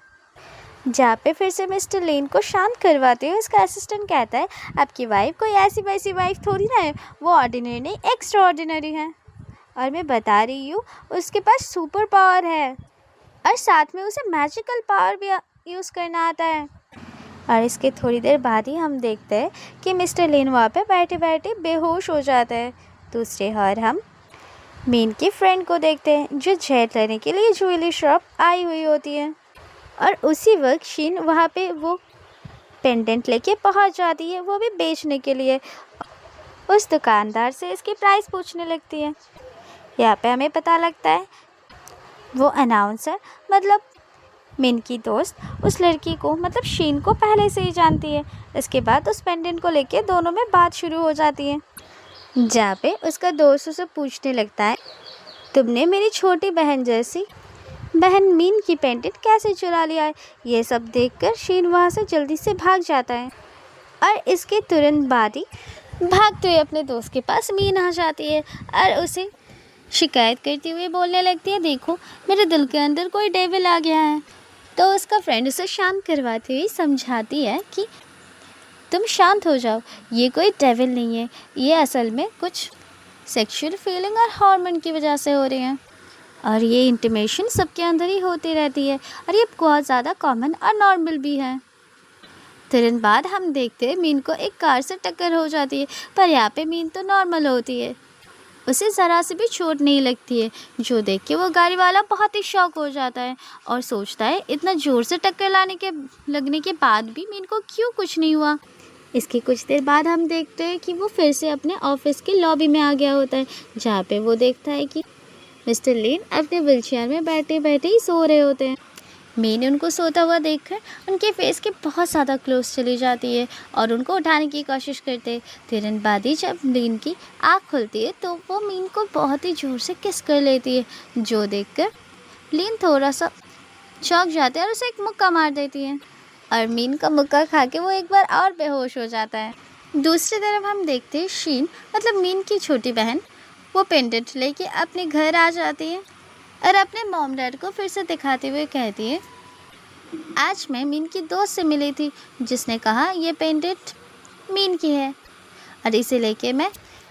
जहाँ पे फिर से मिस्टर लेन को शांत करवाते हुए उसका असिस्टेंट कहता है आपकी वाइफ कोई ऐसी वैसी वाइफ थोड़ी ना है, वो ऑर्डिनरी नहीं एक्स्ट्रा ऑर्डिनरी है और मैं बता रही हूँ उसके पास सुपर पावर है और साथ में उसे मैजिकल पावर भी यूज़ करना आता है। और इसके थोड़ी देर बाद ही हम देखते हैं कि मिस्टर लेन वहाँ पे बैठे बैठे बेहोश हो जाता है। दूसरे ओर हम मीन की फ्रेंड को देखते हैं जो जेट लेने के लिए ज्वेलरी शॉप आई हुई होती है और उसी वक्त शीन वहाँ पे वो पेंडेंट लेके पहुँच जाती है, वो भी बेचने के लिए। उस दुकानदार से इसकी प्राइस पूछने लगती है। यहाँ पे हमें पता लगता है वो अनाउंसर मतलब मीन की दोस्त उस लड़की को मतलब शीन को पहले से ही जानती है। इसके बाद उस पेंडेंट को लेके दोनों में बात शुरू हो जाती है जहाँ पे उसका दोस्त उसे पूछने लगता है तुमने मेरी छोटी बहन जैसी बहन मीन की पेंडेंट कैसे चुरा लिया है। ये सब देखकर शीन वहाँ से जल्दी से भाग जाता है और इसके तुरंत बाद ही भागते हुए अपने दोस्त के पास मीन आ जाती है और उसे शिकायत करती हुए बोलने लगती है देखो मेरे दिल के अंदर कोई डेविल आ गया है। तो उसका फ्रेंड उसे शांत करवाती हुई समझाती है कि तुम शांत हो जाओ, ये कोई डेविल नहीं है, ये असल में कुछ सेक्सुअल फीलिंग और हार्मोन की वजह से हो रही है और ये इंटिमेशन सबके अंदर ही होती रहती है और ये बहुत ज़्यादा कॉमन और नॉर्मल भी है। तुरंत बाद हम देखते हैं मीन को एक कार से टक्कर हो जाती है पर यहाँ पे मीन तो नॉर्मल होती है, उसे ज़रा से भी चोट नहीं लगती है। जो देख के वो गाड़ी वाला बहुत ही शॉक हो जाता है और सोचता है इतना ज़ोर से टक्कर लगने के बाद भी मीन को क्यों कुछ नहीं हुआ। इसके कुछ देर बाद हम देखते हैं कि वो फिर से अपने ऑफिस के लॉबी में आ गया होता है जहाँ पे वो देखता है कि मिस्टर लेन अपने व्हीलचेयर में बैठे बैठे ही सो रहे होते हैं। मीन उनको सोता हुआ देखकर उनके फेस के बहुत ज़्यादा क्लोज चली जाती है और उनको उठाने की कोशिश करते हैं। तुरंत बाद ही जब लीन की आँख खुलती है तो वो मीन को बहुत ही ज़ोर से किस कर लेती है जो देखकर लीन थोड़ा सा चौंक जाते हैं और उसे एक मुक्का मार देती है और मीन का मुक्का खा के वो एक बार और बेहोश हो जाता है। दूसरी तरफ हम देखते हैं शीन मतलब मीन की छोटी बहन वो पेंडेंट लेके अपने घर आ जाती है और अपने मॉम डैड को फिर से दिखाते हुए कहती है आज मैं मीन की दोस्त से मिली थी जिसने कहा ये पेंडेंट मीन की है और इसे लेके मैं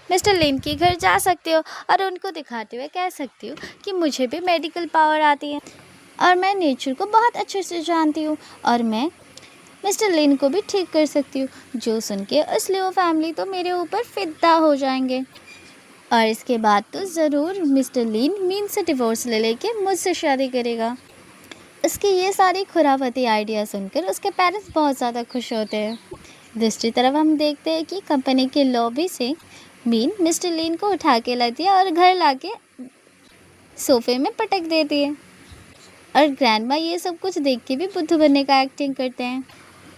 मिस्टर लेन के घर जा सकती हूँ और उनको दिखाते हुए कह सकती हूँ कि मुझे भी मेडिकल पावर आती है और मैं नेचर को बहुत अच्छे से जानती हूँ और मैं मिस्टर लेन को भी ठीक कर सकती हूँ। जो सुन के असली वो फैमिली तो मेरे ऊपर फिदा हो जाएंगे और इसके बाद तो ज़रूर मिस्टर लीन मीन से डिवोर्स ले लेके मुझसे शादी करेगा। उसके ये सारी खुराफाती आइडिया सुनकर उसके पेरेंट्स बहुत ज़्यादा खुश होते हैं। दूसरी तरफ हम देखते हैं कि कंपनी के लॉबी से मीन मिस्टर लीन को उठा के लाती है और घर लाके सोफे में पटक देती है और ग्रैंडमा ये सब कुछ देख के भी बुद्धू बनने का एक्टिंग करते हैं।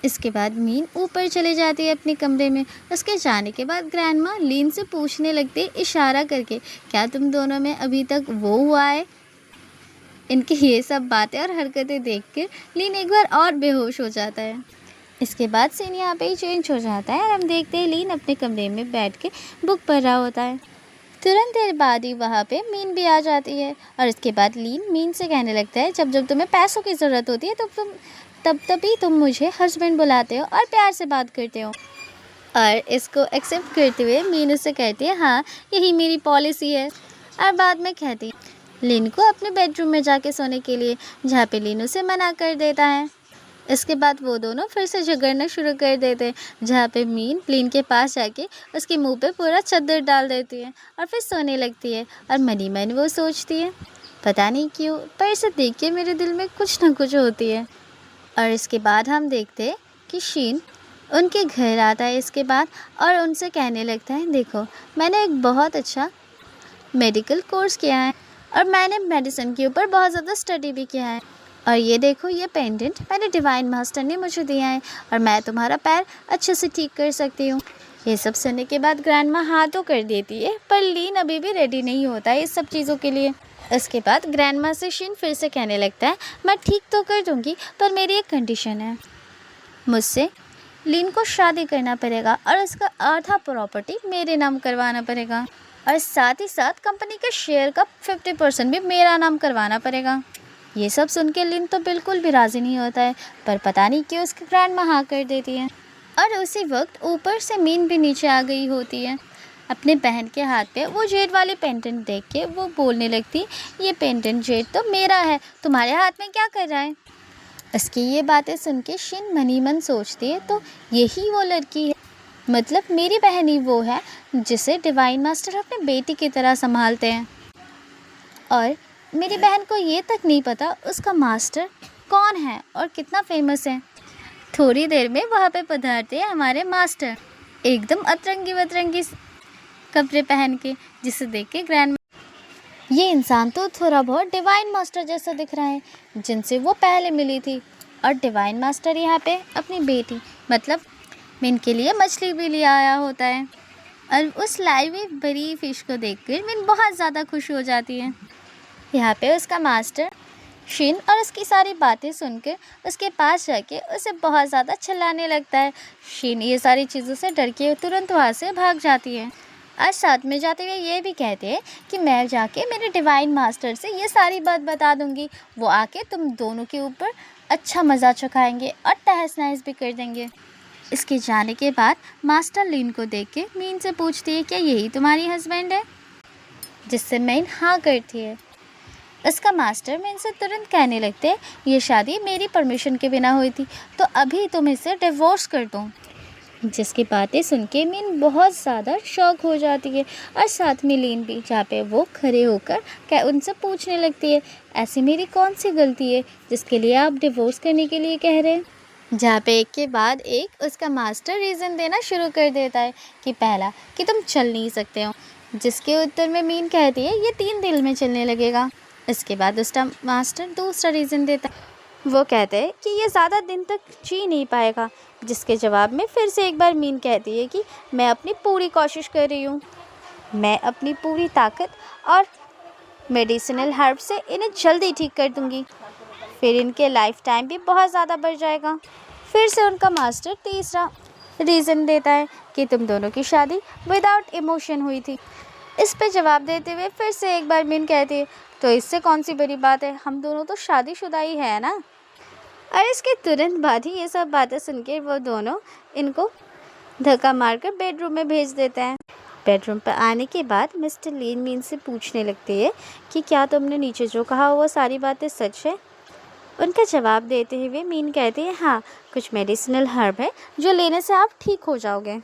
इसके बाद मीन ऊपर चले जाती है अपने कमरे में। उसके जाने के बाद ग्रैंडमा लीन से पूछने लगती है इशारा करके, क्या तुम दोनों में अभी तक वो हुआ है? इनकी ये सब बातें और हरकतें देख कर लीन एक बार और बेहोश हो जाता है। इसके बाद सीन यहाँ पे ही चेंज हो जाता है और हम देखते हैं लीन अपने कमरे में बैठ के बुक पढ़ रहा होता है। तुरंत देर बाद ही वहाँ पे मीन भी आ जाती है और इसके बाद लीन मीन से कहने लगता है, जब जब तुम्हें पैसों की ज़रूरत होती है तभी तुम मुझे हस्बैंड बुलाते हो और प्यार से बात करते हो। और इसको एक्सेप्ट करते हुए मीन उससे कहती है, हाँ यही मेरी पॉलिसी है। और बाद में कहती है लीन को अपने बेडरूम में जाके सोने के लिए, जहाँ पे लीन उसे मना कर देता है। इसके बाद वो दोनों फिर से झगड़ना शुरू कर देते हैं, जहाँ पे मीन लीन के पास जाके उसके मुंह पे पूरा चादर डाल देती है और फिर सोने लगती है। और मनी मन वो सोचती है, पता नहीं क्यों पर इसे देख के मेरे दिल में कुछ ना कुछ होती है। और इसके बाद हम देखते हैं कि शीन उनके घर आता है इसके बाद और उनसे कहने लगता है, देखो मैंने एक बहुत अच्छा मेडिकल कोर्स किया है और मैंने मेडिसिन के ऊपर बहुत ज़्यादा स्टडी भी किया है। और ये देखो ये पेंडेंट मैंने डिवाइन मास्टर ने मुझे दिया है और मैं तुम्हारा पैर अच्छे से ठीक कर सकती हूँ। ये सब सुनने के बाद ग्रैंडमा हाँ तो कर देती है, पर लीन अभी भी रेडी नहीं होता है इस सब चीज़ों के लिए। इसके बाद ग्रैंडमा से शीन फिर से कहने लगता है, मैं ठीक तो कर दूँगी पर मेरी एक कंडीशन है, मुझसे लीन को शादी करना पड़ेगा और उसका आधा प्रॉपर्टी मेरे नाम करवाना पड़ेगा और साथ ही साथ कंपनी के शेयर का 50% भी मेरा नाम करवाना पड़ेगा। ये सब सुन के लीन तो बिल्कुल भी राज़ी नहीं होता है, पर पता नहीं क्यों उसकी ग्रैंडमा हाँ कर देती है। और उसी वक्त ऊपर से मीन भी नीचे आ गई होती है। अपने बहन के हाथ पे वो जेड वाली पेंडेंट देख के वो बोलने लगती, ये पेंडेंट जेड तो मेरा है, तुम्हारे हाथ में क्या कर रहा है? उसकी ये बातें सुन के शीन मनी मन सोचती है, तो यही वो लड़की है, मतलब मेरी बहन ही वो है जिसे डिवाइन मास्टर अपने बेटी की तरह संभालते हैं। और मेरी बहन को ये तक नहीं पता उसका मास्टर कौन है और कितना फेमस है। थोड़ी देर में वहाँ पे पधारते हैं हमारे मास्टर, एकदम अतरंगी वतरंगी कपड़े पहन के, जिसे देख के ग्रैंड ये इंसान तो थोड़ा बहुत डिवाइन मास्टर जैसा दिख रहा है जिनसे वो पहले मिली थी। और डिवाइन मास्टर यहाँ पे अपनी बेटी मतलब मिन के लिए मछली भी ले आया होता है और उस लाइव में बड़ी फिश को देखकर मिन बहुत ज़्यादा खुश हो जाती है। यहाँ पे उसका मास्टर शीन और उसकी सारी बातें सुनकर उसके पास जाके उसे बहुत ज़्यादा चिल्लाने लगता है। शीन ये सारी चीज़ों से डर के तुरंत वहाँ से भाग जाती है और साथ में जाते हुए ये भी कहते हैं कि मैं जाके मेरे डिवाइन मास्टर से ये सारी बात बता दूँगी, वो आके तुम दोनों के ऊपर अच्छा मज़ा चखाएँगे और तहस नहस भी कर देंगे। इसके जाने के बाद मास्टर लीन को देख के मीन से पूछती है, क्या यही तुम्हारी हस्बैंड है? जिससे मीन हाँ करती है। उसका मास्टर मीन से तुरंत कहने लगते हैं, ये शादी मेरी परमिशन के बिना हुई थी, तो अभी तुम इसे डिवोर्स कर दो। जिसकी बातें सुन के मीन बहुत ज़्यादा शॉक हो जाती है और साथ में लीन भी, जहाँ पे वो खड़े होकर उनसे पूछने लगती है, ऐसी मेरी कौन सी गलती है जिसके लिए आप डिवोर्स करने के लिए कह रहे हैं? जहाँ पे एक के बाद एक उसका मास्टर रीज़न देना शुरू कर देता है कि पहला कि तुम चल नहीं सकते हो, जिसके उत्तर में मीन कहती है ये 3 दिन में चलने लगेगा। इसके बाद उसका मास्टर दूसरा रीज़न देता है, वो कहते हैं कि ये ज़्यादा दिन तक जी नहीं पाएगा, जिसके जवाब में फिर से एक बार मीन कहती है कि मैं अपनी पूरी कोशिश कर रही हूँ, मैं अपनी पूरी ताकत और मेडिसिनल हर्ब से इन्हें जल्दी ठीक कर दूँगी, फिर इनके लाइफ टाइम भी बहुत ज़्यादा बढ़ जाएगा। फिर से उनका मास्टर तीसरा रीज़न देता है कि तुम दोनों की शादी विदाउट इमोशन हुई थी। इस पे जवाब देते हुए फिर से एक बार मीन कहती है, तो इससे कौन सी बड़ी बात है, हम दोनों तो शादीशुदा ही है ना। और इसके तुरंत बाद ही ये सब बातें सुन के वो दोनों इनको धक्का मारकर बेडरूम में भेज देते हैं। बेडरूम पर आने के बाद मिस्टर लीन मीन से पूछने लगते हैं कि क्या तुमने नीचे जो कहा वो सारी बातें सच है? उनका जवाब देते हुए मीन कहती है, हाँ कुछ मेडिसिनल हर्ब है जो लेने से आप ठीक हो जाओगे।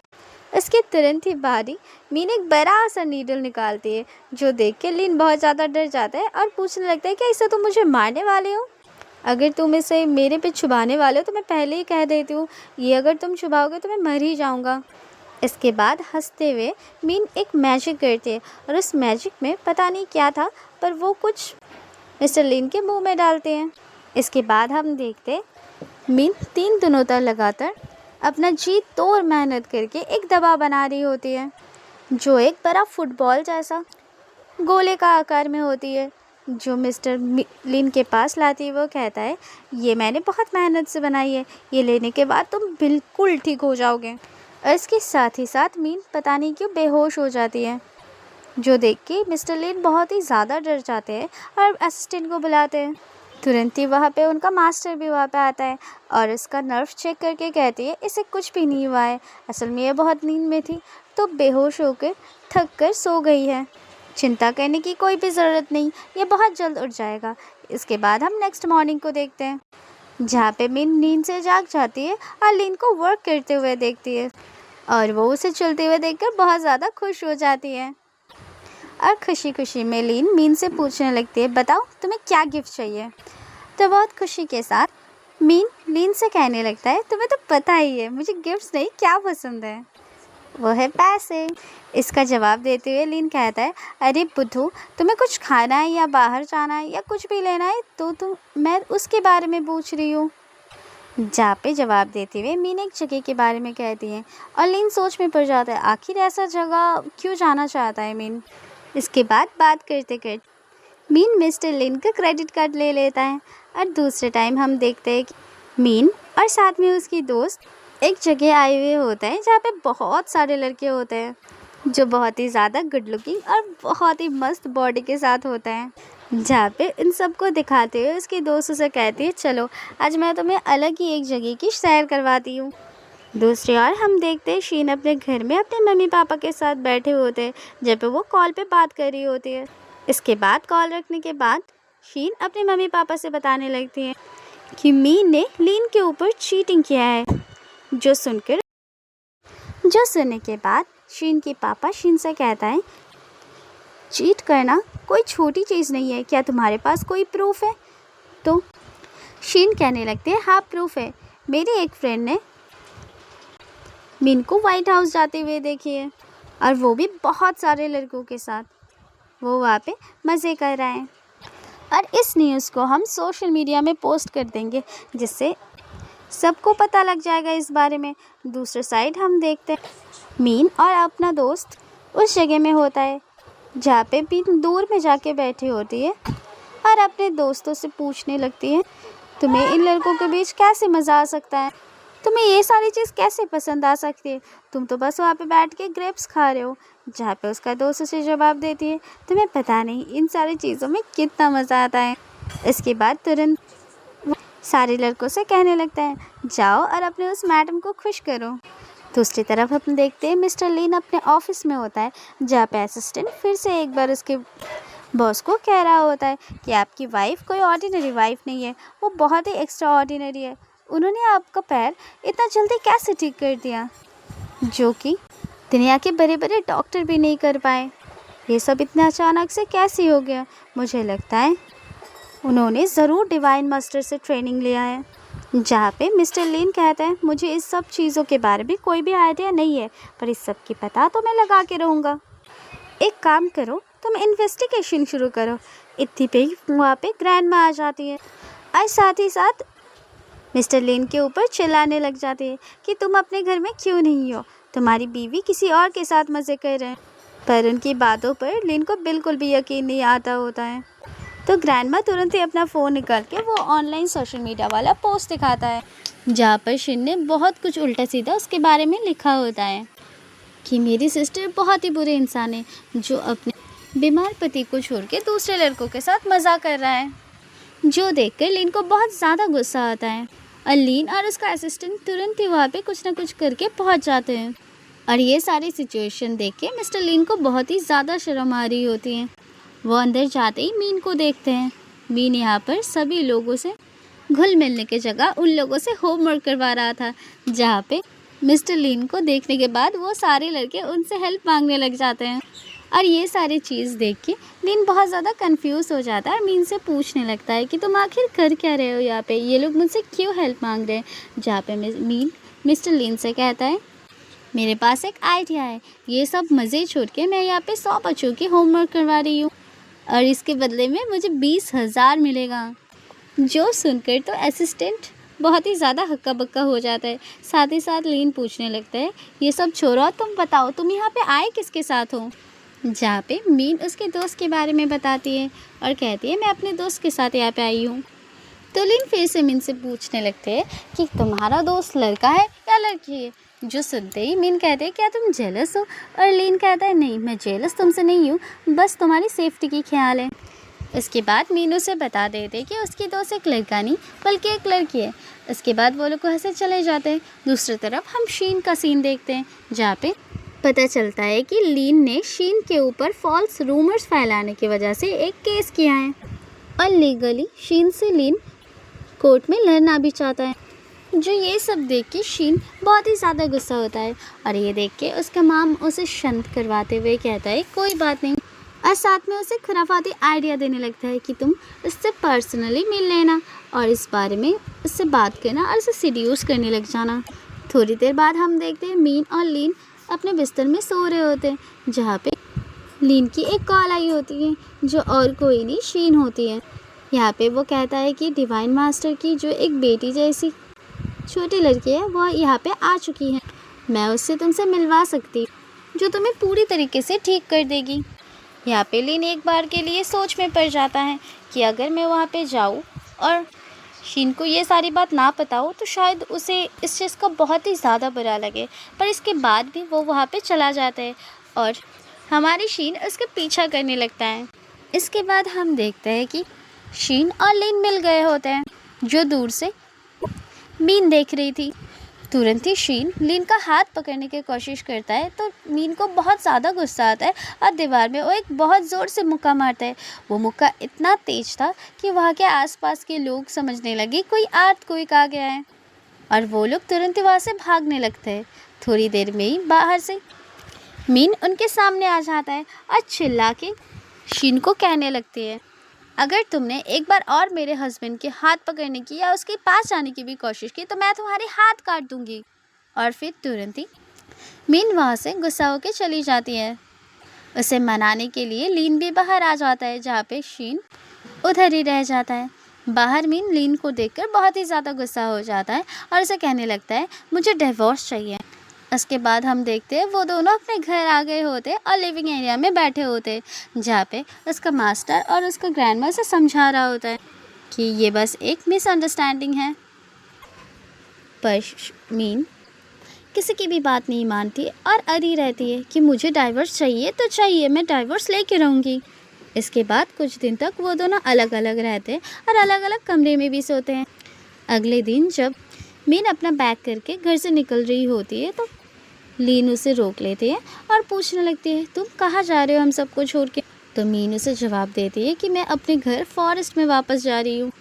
इसके तुरंत ही बाद ही मीन एक बड़ा सा नीडल निकालती है, जो देख के लीन बहुत ज़्यादा डर जाता है और पूछने लगता है, क्या इसे तुम मुझे मारने वाले हो? अगर तुम इसे मेरे पे छुपाने वाले हो तो मैं पहले ही कह देती हूँ, ये अगर तुम छुपाओगे तो मैं मर ही जाऊँगा। इसके बाद हंसते हुए मीन एक मैजिक करती है और उस मैजिक में पता नहीं क्या था, पर वो कुछ मिस्टर लीन के मुंह में डालते हैं। इसके बाद हम देखते मीन 3 दिनों तक लगातार अपना जी तोड़ मेहनत करके एक दवा बना रही होती है, जो एक बड़ा फुटबॉल जैसा गोले का आकार में होती है। जो मिस्टर लीन के पास लाती है, वो कहता है, ये मैंने बहुत मेहनत से बनाई है, ये लेने के बाद तुम बिल्कुल ठीक हो जाओगे। और इसके साथ ही साथ मीन पता नहीं क्यों बेहोश हो जाती है, जो देख के मिस्टर लीन बहुत ही ज़्यादा डर जाते हैं और असिस्टेंट को बुलाते हैं। तुरंत ही वहाँ पे उनका मास्टर भी वहाँ पे आता है और इसका नर्व चेक करके कहती है, इसे कुछ भी नहीं हुआ है, असल में ये बहुत नींद में थी तो बेहोश होकर थक कर सो गई है, चिंता करने की कोई भी ज़रूरत नहीं, ये बहुत जल्द उठ जाएगा। इसके बाद हम नेक्स्ट मॉर्निंग को देखते हैं, जहाँ पे मीन नींद से जाग जाती है और लीन को वर्क करते हुए देखती है और वो उसे चलते हुए देखकर बहुत ज़्यादा खुश हो जाती है। और खुशी खुशी में लीन मीन से पूछने लगती है, बताओ तुम्हें क्या गिफ्ट चाहिए। तो बहुत खुशी के साथ मीन लीन से कहने लगता है, तुम्हें तो पता ही है मुझे गिफ्ट्स नहीं क्या पसंद है, वो है पैसे। इसका जवाब देते हुए लीन कहता है, अरे बुद्धू, तुम्हें कुछ खाना है या बाहर जाना है या कुछ भी लेना है तो मैं उसके बारे में पूछ रही हूँ। जहाँ पे जवाब देते हुए मीन एक जगह के बारे में कहती है और लीन सोच में पड़ जाता है, आखिर ऐसा जगह क्यों जाना चाहता है मीन। इसके बाद बात करते करते मीन मिस्टर लीन का क्रेडिट कार्ड ले लेता है और दूसरे टाइम हम देखते हैं कि मीन और साथ में उसकी दोस्त एक जगह आए हुए होते हैं, जहाँ पे बहुत सारे लड़के होते हैं जो बहुत ही ज़्यादा गुड लुकिंग और बहुत ही मस्त बॉडी के साथ होते हैं। जहाँ पे इन सबको दिखाते हुए उसकी दोस्त उसे कहती है, चलो आज मैं तुम्हें अलग ही एक जगह की सैर करवाती हूँ। दूसरी ओर हम देखते हैं शीन अपने घर में अपने मम्मी पापा के साथ बैठे होते हैं, जब वो कॉल पे बात कर रही होती है। इसके बाद कॉल रखने के बाद शीन अपने मम्मी पापा से बताने लगती है कि मीन ने लीन के ऊपर चीटिंग किया है। जो सुनने के बाद शीन के पापा शीन से कहता है, चीट करना कोई छोटी चीज़ नहीं है, क्या तुम्हारे पास कोई प्रूफ है। तो शीन कहने लगते हैं, हाँ प्रूफ है, मेरी एक फ्रेंड ने मीन को वाइट हाउस जाते हुए देखी है और वो भी बहुत सारे लड़कों के साथ, वो वहाँ पे मज़े कर रहे हैं और इस न्यूज़ को हम सोशल मीडिया में पोस्ट कर देंगे, जिससे सबको पता लग जाएगा इस बारे में। दूसरे साइड हम देखते हैं मीन और अपना दोस्त उस जगह में होता है, जहाँ पे मीन दूर में जाके बैठी होती है और अपने दोस्तों से पूछने लगती है, तुम्हें इन लड़कों के बीच कैसे मज़ा आ सकता है, तुम्हें ये सारी चीज़ कैसे पसंद आ सकती है, तुम तो बस वहाँ पे बैठ के ग्रेप्स खा रहे हो। जहाँ पे उसका दोस्त उसे जवाब देती है, तुम्हें पता नहीं इन सारी चीज़ों में कितना मज़ा आता है। इसके बाद तुरंत सारे लड़कों से कहने लगता है, जाओ और अपने उस मैडम को खुश करो। दूसरी तरफ हम देखते हैं मिस्टर लीन अपने ऑफिस में होता है, जहाँ पे असिस्टेंट फिर से एक बार उसके बॉस को कह रहा होता है कि आपकी वाइफ कोई ऑर्डिनरी वाइफ नहीं है, वो बहुत ही एक्स्ट्रा ऑर्डिनरी है। उन्होंने आपका पैर इतना जल्दी कैसे ठीक कर दिया, जो कि दुनिया के बड़े बड़े डॉक्टर भी नहीं कर पाए। ये सब इतना अचानक से कैसे हो गया। मुझे लगता है उन्होंने ज़रूर डिवाइन मास्टर से ट्रेनिंग लिया है। जहाँ पे मिस्टर लीन कहता है, मुझे इस सब चीज़ों के बारे में कोई भी आइडिया नहीं है, पर इस सब की पता तो मैं लगा के रहूँगा। एक काम करो, तुम इन्वेस्टिगेशन शुरू करो। इतनी पे वहाँ पे ग्रैंडमा आ जाती है और साथ ही साथ मिस्टर लीन के ऊपर चिल्लाने लग जाती है कि तुम अपने घर में क्यों नहीं हो, तुम्हारी बीवी किसी और के साथ मज़े कर रहे हैं। पर उनकी बातों पर लीन को बिल्कुल भी यकीन नहीं आता होता है। तो ग्रैंडमा तुरंत ही अपना फ़ोन निकाल के वो ऑनलाइन सोशल मीडिया वाला पोस्ट दिखाता है, जहाँ पर शीन ने बहुत कुछ उल्टा सीधा उसके बारे में लिखा होता है कि मेरी सिस्टर बहुत ही बुरे इंसान है, जो अपने बीमार पति को छोड़ के दूसरे लड़कों के साथ मज़ाक कर रहा है। जो देखकर लीन को बहुत ज़्यादा गुस्सा आता है और लीन और उसका असिस्टेंट तुरंत ही वहाँ पे कुछ ना कुछ करके पहुँच जाते हैं। और ये सारी सिचुएशन देख के मिस्टर लीन को बहुत ही ज़्यादा शर्म आ रही होती है। वो अंदर जाते ही मीन को देखते हैं। मीन यहाँ पर सभी लोगों से घुल मिलने की जगह उन लोगों से होमवर्क करवा रहा था, जहाँ पे मिस्टर लीन को देखने के बाद वो सारे लड़के उनसे हेल्प मांगने लग जाते हैं। और ये सारी चीज़ देख के लीन बहुत ज़्यादा कंफ्यूज हो जाता है और मीन से पूछने लगता है कि तुम आखिर कर क्या रहे हो यहाँ पे, ये लोग मुझसे क्यों हेल्प मांग रहे हैं। जहाँ पे मीन मिस्टर लीन से कहता है मेरे पास एक आइडिया है, ये सब मज़े छोड़ के मैं यहाँ पे 100 बच्चों की होमवर्क करवा रही हूँ और इसके बदले में मुझे 20,000 मिलेगा। जो सुनकर तो असिस्टेंट बहुत ही ज़्यादा हक्का बक्का हो जाता है। साथ ही साथ लीन पूछने लगता है, ये सब छोड़ो और तुम बताओ तुम यहाँ पे आए किसके साथ हो। जहाँ पे मीन उसके दोस्त के बारे में बताती है और कहती है मैं अपने दोस्त के साथ यहाँ पे आई हूँ। तो लीन फिर से मीन से पूछने लगते हैं कि तुम्हारा दोस्त लड़का है या लड़की है। जो सुनते ही मीन कहते हैं क्या तुम जेलस हो, और लीन कहता है नहीं मैं जेलस तुमसे नहीं हूँ, बस तुम्हारी सेफ्टी की ख्याल है। इसके बाद मीन उसे बता देते कि उसकी दोस्त एक लड़का नहीं बल्कि एक लड़की है। इसके बाद वो लोग वहाँ से चले जाते हैं। दूसरी तरफ हम शीन का सीन देखते हैं जहाँ पे पता चलता है कि लीन ने शीन के ऊपर फॉल्स रूमर्स फैलाने की वजह से एक केस किया है और लीगली शीन से लीन कोर्ट में लड़ना भी चाहता है। जो ये सब देख के शीन बहुत ही ज़्यादा गुस्सा होता है और ये देख के उसका माम उसे शांत करवाते हुए कहता है कोई बात नहीं, और साथ में उसे खुराफाती आइडिया देने लगता है कि तुम इससे पर्सनली मिल लेना और इस बारे में उससे बात करना और उसे सीड्यूस करने लग जाना। थोड़ी देर बाद हम देखते हैं मीन और लीन अपने बिस्तर में सो रहे होते हैं जहाँ पे लीन की एक कॉल आई होती है जो और कोई नहीं शीन होती है। यहाँ पे वो कहता है कि डिवाइन मास्टर की जो एक बेटी जैसी छोटी लड़की है वो यहाँ पे आ चुकी है, मैं उससे तुमसे मिलवा सकती हूँ जो तुम्हें पूरी तरीके से ठीक कर देगी। यहाँ पे लीन एक बार के लिए सोच में पड़ जाता है कि अगर मैं वहाँ पे जाऊँ और शीन को ये सारी बात ना पता हो तो शायद उसे इस चीज़ का बहुत ही ज़्यादा बुरा लगे, पर इसके बाद भी वो वहाँ पे चला जाता है और हमारी शीन उसका पीछा करने लगता है। इसके बाद हम देखते हैं कि शीन और लीन मिल गए होते हैं जो दूर से मीन देख रही थी। तुरंत ही शीन लीन का हाथ पकड़ने की कोशिश करता है तो मीन को बहुत ज़्यादा गुस्सा आता है और दीवार में वो एक बहुत ज़ोर से मुक्का मारता है। वो मुक्का इतना तेज था कि वहाँ के आसपास के लोग समझने लगे कोई अर्थक्वेक आ गया है और वो लोग तुरंत ही वहाँ से भागने लगते हैं। थोड़ी देर में ही बाहर से मीन उनके सामने आ जाता है और चिल्ला के शीन को कहने लगती है अगर तुमने एक बार और मेरे हस्बैंड के हाथ पकड़ने की या उसके पास जाने की भी कोशिश की तो मैं तुम्हारे हाथ काट दूंगी। और फिर तुरंत ही मीन वहाँ से गुस्सा होकर चली जाती है। उसे मनाने के लिए लीन भी बाहर आ जाता है जहाँ पे शीन उधर ही रह जाता है। बाहर मीन लीन को देखकर बहुत ही ज़्यादा गुस्सा हो जाता है और उसे कहने लगता है मुझे डिवोर्स चाहिए। उसके बाद हम देखते हैं वो दोनों अपने घर आ गए होते और लिविंग एरिया में बैठे होते जहाँ पे उसका मास्टर और उसका ग्रैंडमा से समझा रहा होता है कि ये बस एक मिसअंडरस्टैंडिंग है। पर मीन किसी की भी बात नहीं मानती और अड़ी रहती है कि मुझे डाइवोर्स चाहिए तो चाहिए, मैं डाइवोर्स लेके रहूँगी। इसके बाद कुछ दिन तक वो दोनों अलग अलग रहते और अलग अलग कमरे में भी सोते हैं। अगले दिन जब मीन अपना बैग करके घर से निकल रही होती है तो लीन उसे रोक लेती है और पूछने लगती है तुम कहाँ जा रहे हो हम सबको छोड़ के। तो मीन उसे जवाब देती है कि मैं अपने घर फॉरेस्ट में वापस जा रही हूँ,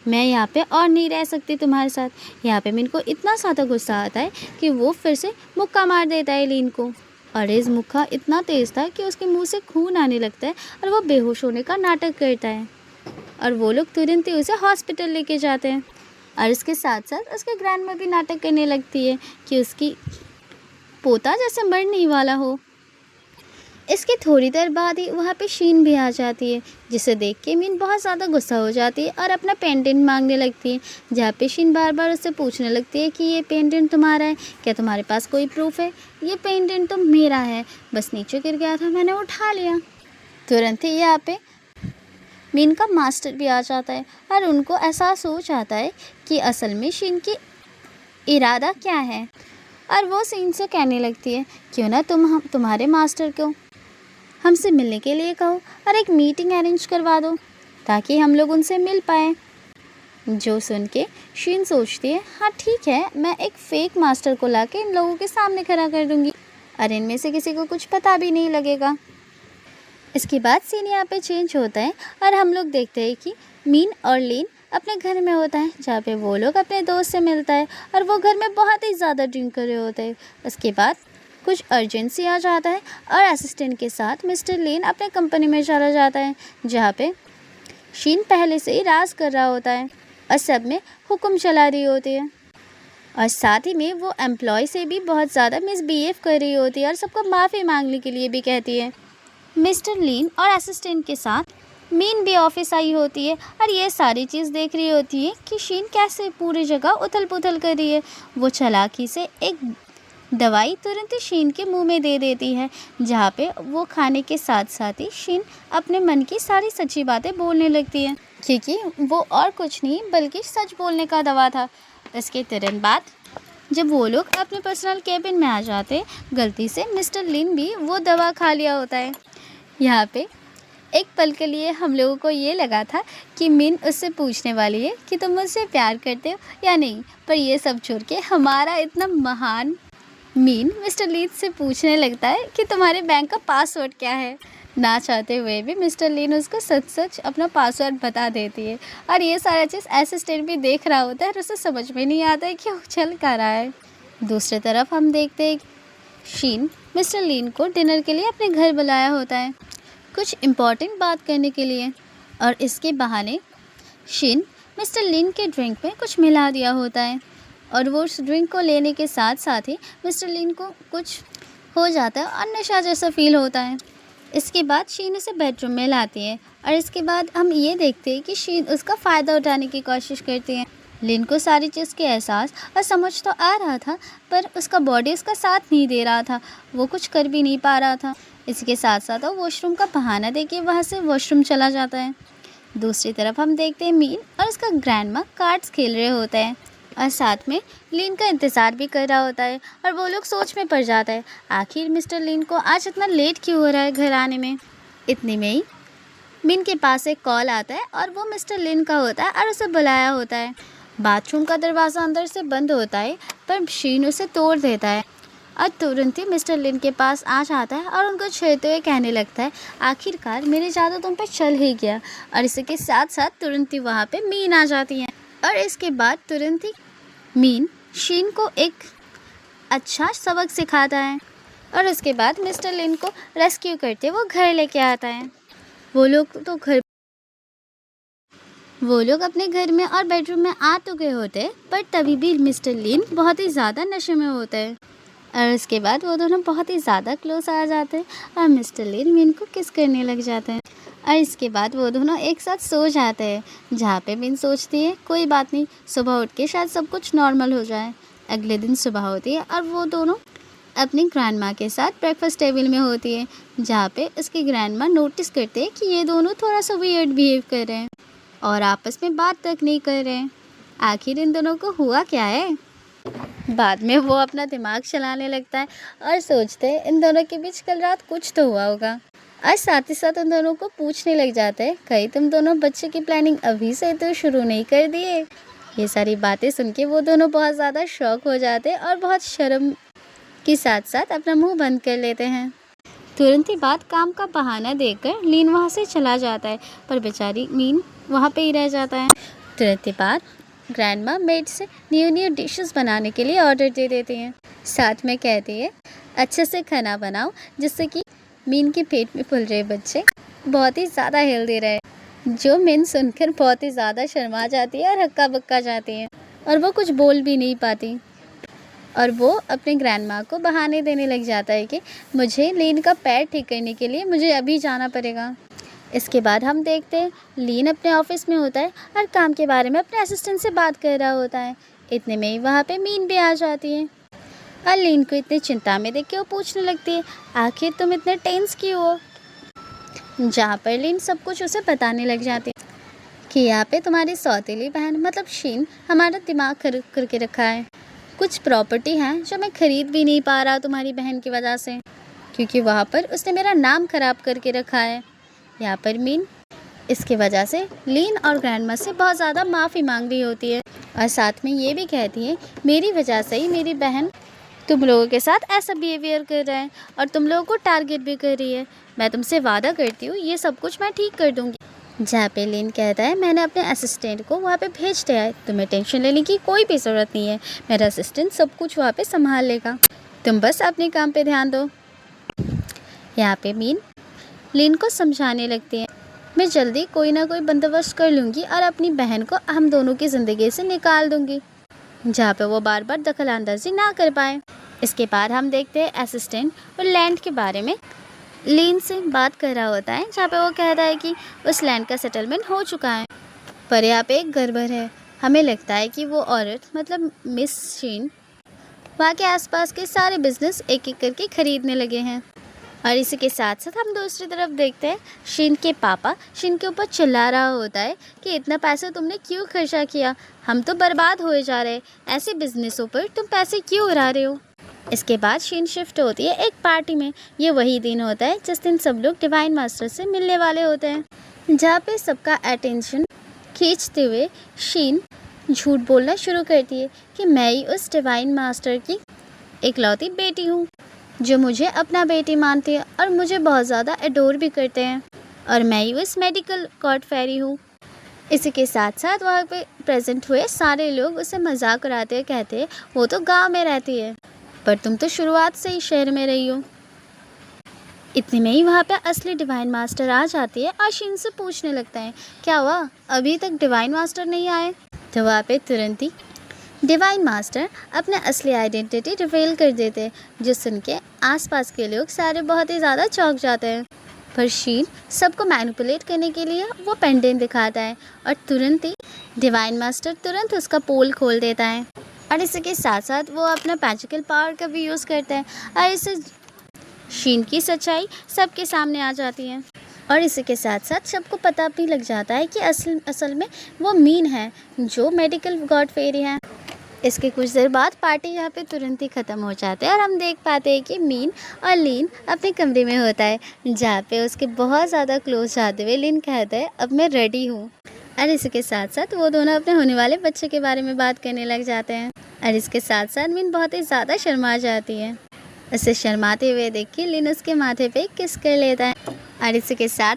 मैं यहाँ पे और नहीं रह सकती तुम्हारे साथ। यहाँ पे मीन को इतना ज़्यादा गुस्सा आता है कि वो फिर से मुक्का मार देता है लीन को और इस मुक्का इतना तेज़ था कि उसके मुँह से खून आने लगता है और वो बेहोश होने का नाटक करता है और वो लोग तुरंत ही उसे हॉस्पिटल लेके जाते हैं। और इसके साथ साथ उसके ग्रैंडमा भी नाटक करने लगती है कि उसकी पोता जैसे मरने वाला हो। इसके थोड़ी देर बाद ही वहाँ पे शीन भी आ जाती है जिसे देख के मीन बहुत ज़्यादा गुस्सा हो जाती है और अपना पेंडेंट मांगने लगती है जहाँ पे शीन बार बार उससे पूछने लगती है कि ये पेंडेंट तुम्हारा है क्या, तुम्हारे पास कोई प्रूफ है, ये पेंडेंट तो मेरा है, बस नीचे गिर गया था मैंने उठा लिया। तुरंत ही यहाँ पे मीन का मास्टर भी आ जाता है और उनको एहसास हो जाता है कि असल में शीन की इरादा क्या है और वो शीन से कहने लगती है क्यों ना तुम्हारे मास्टर को हमसे मिलने के लिए कहो और एक मीटिंग अरेंज करवा दो ताकि हम लोग उनसे मिल पाए। जो सुन के शीन सोचती है हाँ ठीक है, मैं एक फेक मास्टर को लाके इन लोगों के सामने खड़ा कर दूंगी और इनमें से किसी को कुछ पता भी नहीं लगेगा। इसके बाद सीन यहाँ पे चेंज होता है और हम लोग देखते हैं कि मीन और लीन अपने घर में होता है जहाँ पे वो लोग अपने दोस्त से मिलता है और वो घर में बहुत ही ज़्यादा ड्रिंक कर रहे होते हैं। उसके बाद कुछ अर्जेंसी आ जाता है और असिस्टेंट के साथ मिस्टर लीन अपने कंपनी में चला जाता है जहाँ पे शीन पहले से ही राज कर रहा होता है और सब में हुक्म चला रही होती है। और साथ ही में वो एम्प्लॉय से भी बहुत ज़्यादा मिसबिहेव कर रही होती है और सबको माफ़ी मांगने के लिए भी कहती है। मिस्टर लीन और असिस्टेंट के साथ मीन भी ऑफिस आई होती है और ये सारी चीज़ देख रही होती है कि शीन कैसे पूरी जगह उथल पुथल कर रही है। वो चालाकी से एक दवाई तुरंत ही शीन के मुंह में दे देती है, जहाँ पे वो खाने के साथ साथ ही शीन अपने मन की सारी सच्ची बातें बोलने लगती है, क्योंकि वो और कुछ नहीं बल्कि सच बोलने का दवा था। इसके तुरंत बाद जब वो लोग अपने पर्सनल केबिन में आ जाते, गलती से मिस्टर लिन भी वो दवा खा लिया होता है। यहाँ पे एक पल के लिए हम लोगों को ये लगा था कि मिन उससे पूछने वाली है कि तुम मुझसे प्यार करते हो या नहीं, पर ये सब छोड़ के हमारा इतना महान मीन मिस्टर लीन से पूछने लगता है कि तुम्हारे बैंक का पासवर्ड क्या है। ना चाहते हुए भी मिस्टर लीन उसको सच सच अपना पासवर्ड बता देती है और ये सारा चीज़ असिस्टेंट भी देख रहा होता है और उसे समझ में नहीं आता है कि वो चल क्या रहा है। दूसरी तरफ हम देखते हैं शीन मिस्टर लीन को डिनर के लिए अपने घर बुलाया होता है, कुछ इम्पॉर्टेंट बात करने के लिए, और इसके बहाने शीन मिस्टर लीन के ड्रिंक में कुछ मिला दिया होता है और वो उस ड्रिंक को लेने के साथ साथ ही मिस्टर लीन को कुछ हो जाता है और नशा जैसा फील होता है। इसके बाद शीन उसे बेडरूम में लाती है और इसके बाद हम ये देखते हैं कि शीन उसका फ़ायदा उठाने की कोशिश करती है। लिन को सारी चीज़ के एहसास और समझ तो आ रहा था, पर उसका बॉडी उसका साथ नहीं दे रहा था, वो कुछ कर भी नहीं पा रहा था। इसके साथ साथ वो वॉशरूम का बहाना देके वहाँ से वॉशरूम चला जाता है। दूसरी तरफ हम देखते हैं मीन और उसका ग्रैंडमा कार्ड्स खेल रहे होते हैं और साथ में लिन का इंतज़ार भी कर रहा होता है और वो लोग सोच में पड़ जाता है, आखिर मिस्टर लिन को आज इतना लेट क्यों हो रहा है घर आने में। इतने में ही मिन के पास एक कॉल आता है और वो मिस्टर लिन का होता है और उसे बुलाया होता है। बाथरूम का दरवाज़ा अंदर से बंद होता है, पर शीन उसे तोड़ देता है और तुरंत ही मिस्टर लिन के पास आ जाता है और उनको छेड़ते हुए कहने लगता है, आखिरकार मेरे जादू तुम पे चल ही गया। और इसके साथ साथ तुरंत ही वहाँ पे मीन आ जाती है और इसके बाद तुरंत ही मीन शीन को एक अच्छा सबक सिखाता है और उसके बाद मिस्टर लिन को रेस्क्यू करते वो घर लेके आता है। वो लोग अपने घर में और बेडरूम में आ तो गए होते, पर तभी भी मिस्टर लिन बहुत ही ज़्यादा नशे में होता है और उसके बाद वो दोनों बहुत ही ज़्यादा क्लोज आ जाते हैं और मिस्टर लिन मिन को किस करने लग जाते हैं और इसके बाद वो दोनों एक साथ सो जाते हैं, जहाँ पे मिन सोचती है कोई बात नहीं, सुबह उठ के शायद सब कुछ नॉर्मल हो जाए। अगले दिन सुबह होती है और वो दोनों अपनी ग्रैंडमा के साथ ब्रेकफास्ट टेबल में होती है, जहाँ पे उसकी ग्रैंडमा नोटिस करते हैं कि ये दोनों थोड़ा सा वियर्ड बिहेव कर रहे हैं और आपस में बात तक नहीं कर रहे हैं। आखिर इन दोनों को हुआ क्या है। बाद में वो अपना दिमाग चलाने लगता है और सोचते हैं इन दोनों के बीच कल रात कुछ तो हुआ होगा और साथ ही साथ उन दोनों को पूछने लग जाते हैं, कहीं तुम दोनों बच्चे की प्लानिंग अभी से तो शुरू नहीं कर दिए। ये सारी बातें सुन के वो दोनों बहुत ज़्यादा शॉक हो जाते हैं और बहुत शर्म के साथ साथ अपना मुंह बंद कर लेते हैं। तुरंत ही बाद काम का बहाना देकर लीन वहाँ से चला जाता है, पर बेचारी मीन वहाँ पे ही रह जाता है। तुरंत ही बाद ग्रैंडमा मेड से न्यू डिशेस बनाने के लिए ऑर्डर दे देती हैं, साथ में कहती है अच्छे से खाना बनाओ जिससे कि मीन के पेट में पल रहे बच्चे बहुत ही ज़्यादा हेल्दी रहे। जो मीन सुनकर बहुत ही ज़्यादा शर्मा जाती है और हक्का बक्का जाती है और वो कुछ बोल भी नहीं पाती और वो अपने ग्रैंडमा को बहाने देने लग जाता है कि मुझे लीन का पैर ठीक करने के लिए मुझे अभी जाना पड़ेगा। इसके बाद हम देखते हैं लीन अपने ऑफिस में होता है और काम के बारे में अपने असिस्टेंट से बात कर रहा होता है। इतने में ही वहाँ पे मीन भी आ जाती है और लीन को इतनी चिंता में देख के वो पूछने लगती है, आखिर तुम इतने टेंस क्यों हो। जहाँ पर लीन सब कुछ उसे बताने लग जाती है कि यहाँ पे तुम्हारी सौतेली बहन मतलब शीन हमारा दिमाग खराब करके रखा है। कुछ प्रॉपर्टी है जो मैं खरीद भी नहीं पा रहा तुम्हारी बहन की वजह से, क्योंकि वहाँ पर उसने मेरा नाम खराब करके रखा है। यहाँ पर मीन इसकी वजह से लीन और ग्रैंडमा से बहुत ज़्यादा माफ़ी मांग रही होती है और साथ में ये भी कहती है मेरी वजह से ही मेरी बहन तुम लोगों के साथ ऐसा बिहेवियर कर रहा है और तुम लोगों को टारगेट भी कर रही है। मैं तुमसे वादा करती हूँ ये सब कुछ मैं ठीक कर दूँगी। जहाँ पे लीन कहता है मैंने अपने असिस्टेंट को वहाँ पे भेज दिया है, तुम्हें टेंशन लेने की कोई भी ज़रूरत नहीं है, मेरा असिस्टेंट सब कुछ वहाँ पे संभाल लेगा, तुम बस अपने काम पे ध्यान दो। यहाँ पे मीन लीन को समझाने लगती है मैं जल्दी कोई ना कोई बंदोबस्त कर लूँगी और अपनी बहन को हम दोनों की ज़िंदगी से निकाल दूँगी। जहाँ पे वो बार बार दखल अंदाजी ना कर पाए। इसके बाद हम देखते हैं असिस्टेंट और लैंड के बारे में लीन से बात कर रहा होता है, जहाँ पे वो कहता है कि उस लैंड का सेटलमेंट हो चुका है, पर यहाँ पे एक गड़बड़ है। हमें लगता है कि वो औरत मतलब मिस शीन वहाँ के आसपास के सारे बिजनेस एक एक करके खरीदने लगे हैं। और इसी के साथ साथ हम दूसरी तरफ देखते हैं शीन के पापा शीन के ऊपर चिल्ला रहा होता है कि इतना पैसा तुमने क्यों खर्चा किया, हम तो बर्बाद होए जा रहे, ऐसे बिजनेसों पर तुम पैसे क्यों उड़ा रहे हो। इसके बाद शीन शिफ्ट होती है एक पार्टी में। ये वही दिन होता है जिस दिन सब लोग डिवाइन मास्टर से मिलने वाले होते हैं, जहाँ पे सबका अटेंशन खींचते हुए शीन झूठ बोलना शुरू करती है कि मैं ही उस डिवाइन मास्टर की इकलौती बेटी हूँ, जो मुझे अपना बेटी मानती है और मुझे बहुत ज़्यादा एडोर भी करते हैं, और मैं ही उस मेडिकल गॉड फेरी हूँ। इसी के साथ साथ वहाँ पे प्रेजेंट हुए सारे लोग उसे मजाक उड़ाते हुए कहते हैं वो तो गांव में रहती है, पर तुम तो शुरुआत से ही शहर में रही हो। इतने में ही वहाँ पे असली डिवाइन मास्टर आ जाती है और शीन से पूछने लगता है क्या हुआ, अभी तक डिवाइन मास्टर नहीं आए। तो वहाँ पे तुरंत ही डिवाइन मास्टर अपने असली आइडेंटिटी रिवील कर देते हैं, जो सुन के आसपास के लोग सारे बहुत ही ज़्यादा चौंक जाते हैं। पर शीन सबको मैनिपुलेट करने के लिए वो पेंडेंट दिखाता है और तुरंत ही डिवाइन मास्टर तुरंत उसका पोल खोल देता है। और इसी के साथ साथ वो अपना मैजिकल पावर का भी यूज़ करता है और इससे शीन की सच्चाई सबके सामने आ जाती है। और इसी के साथ साथ सबको पता भी लग जाता है कि असल में वो मीन है, जो मेडिकल गॉड फेरी है। इसके कुछ देर बाद पार्टी यहाँ पे तुरंत ही ख़त्म हो जाती है और हम देख पाते हैं कि मीन और लीन अपने कमरे में होता है, जहाँ पे उसके बहुत ज़्यादा क्लोज जाते हुए लीन कहता है अब मैं रेडी हूँ। और इसी के साथ साथ वो दोनों अपने होने वाले बच्चे के बारे में बात करने लग जाते हैं। और इसके साथ साथ मीन बहुत ही ज़्यादा शर्मा जाती है। उसे शर्माते हुए देख के लीन उसके माथे पे किस कर लेता है। और इसी के साथ साथ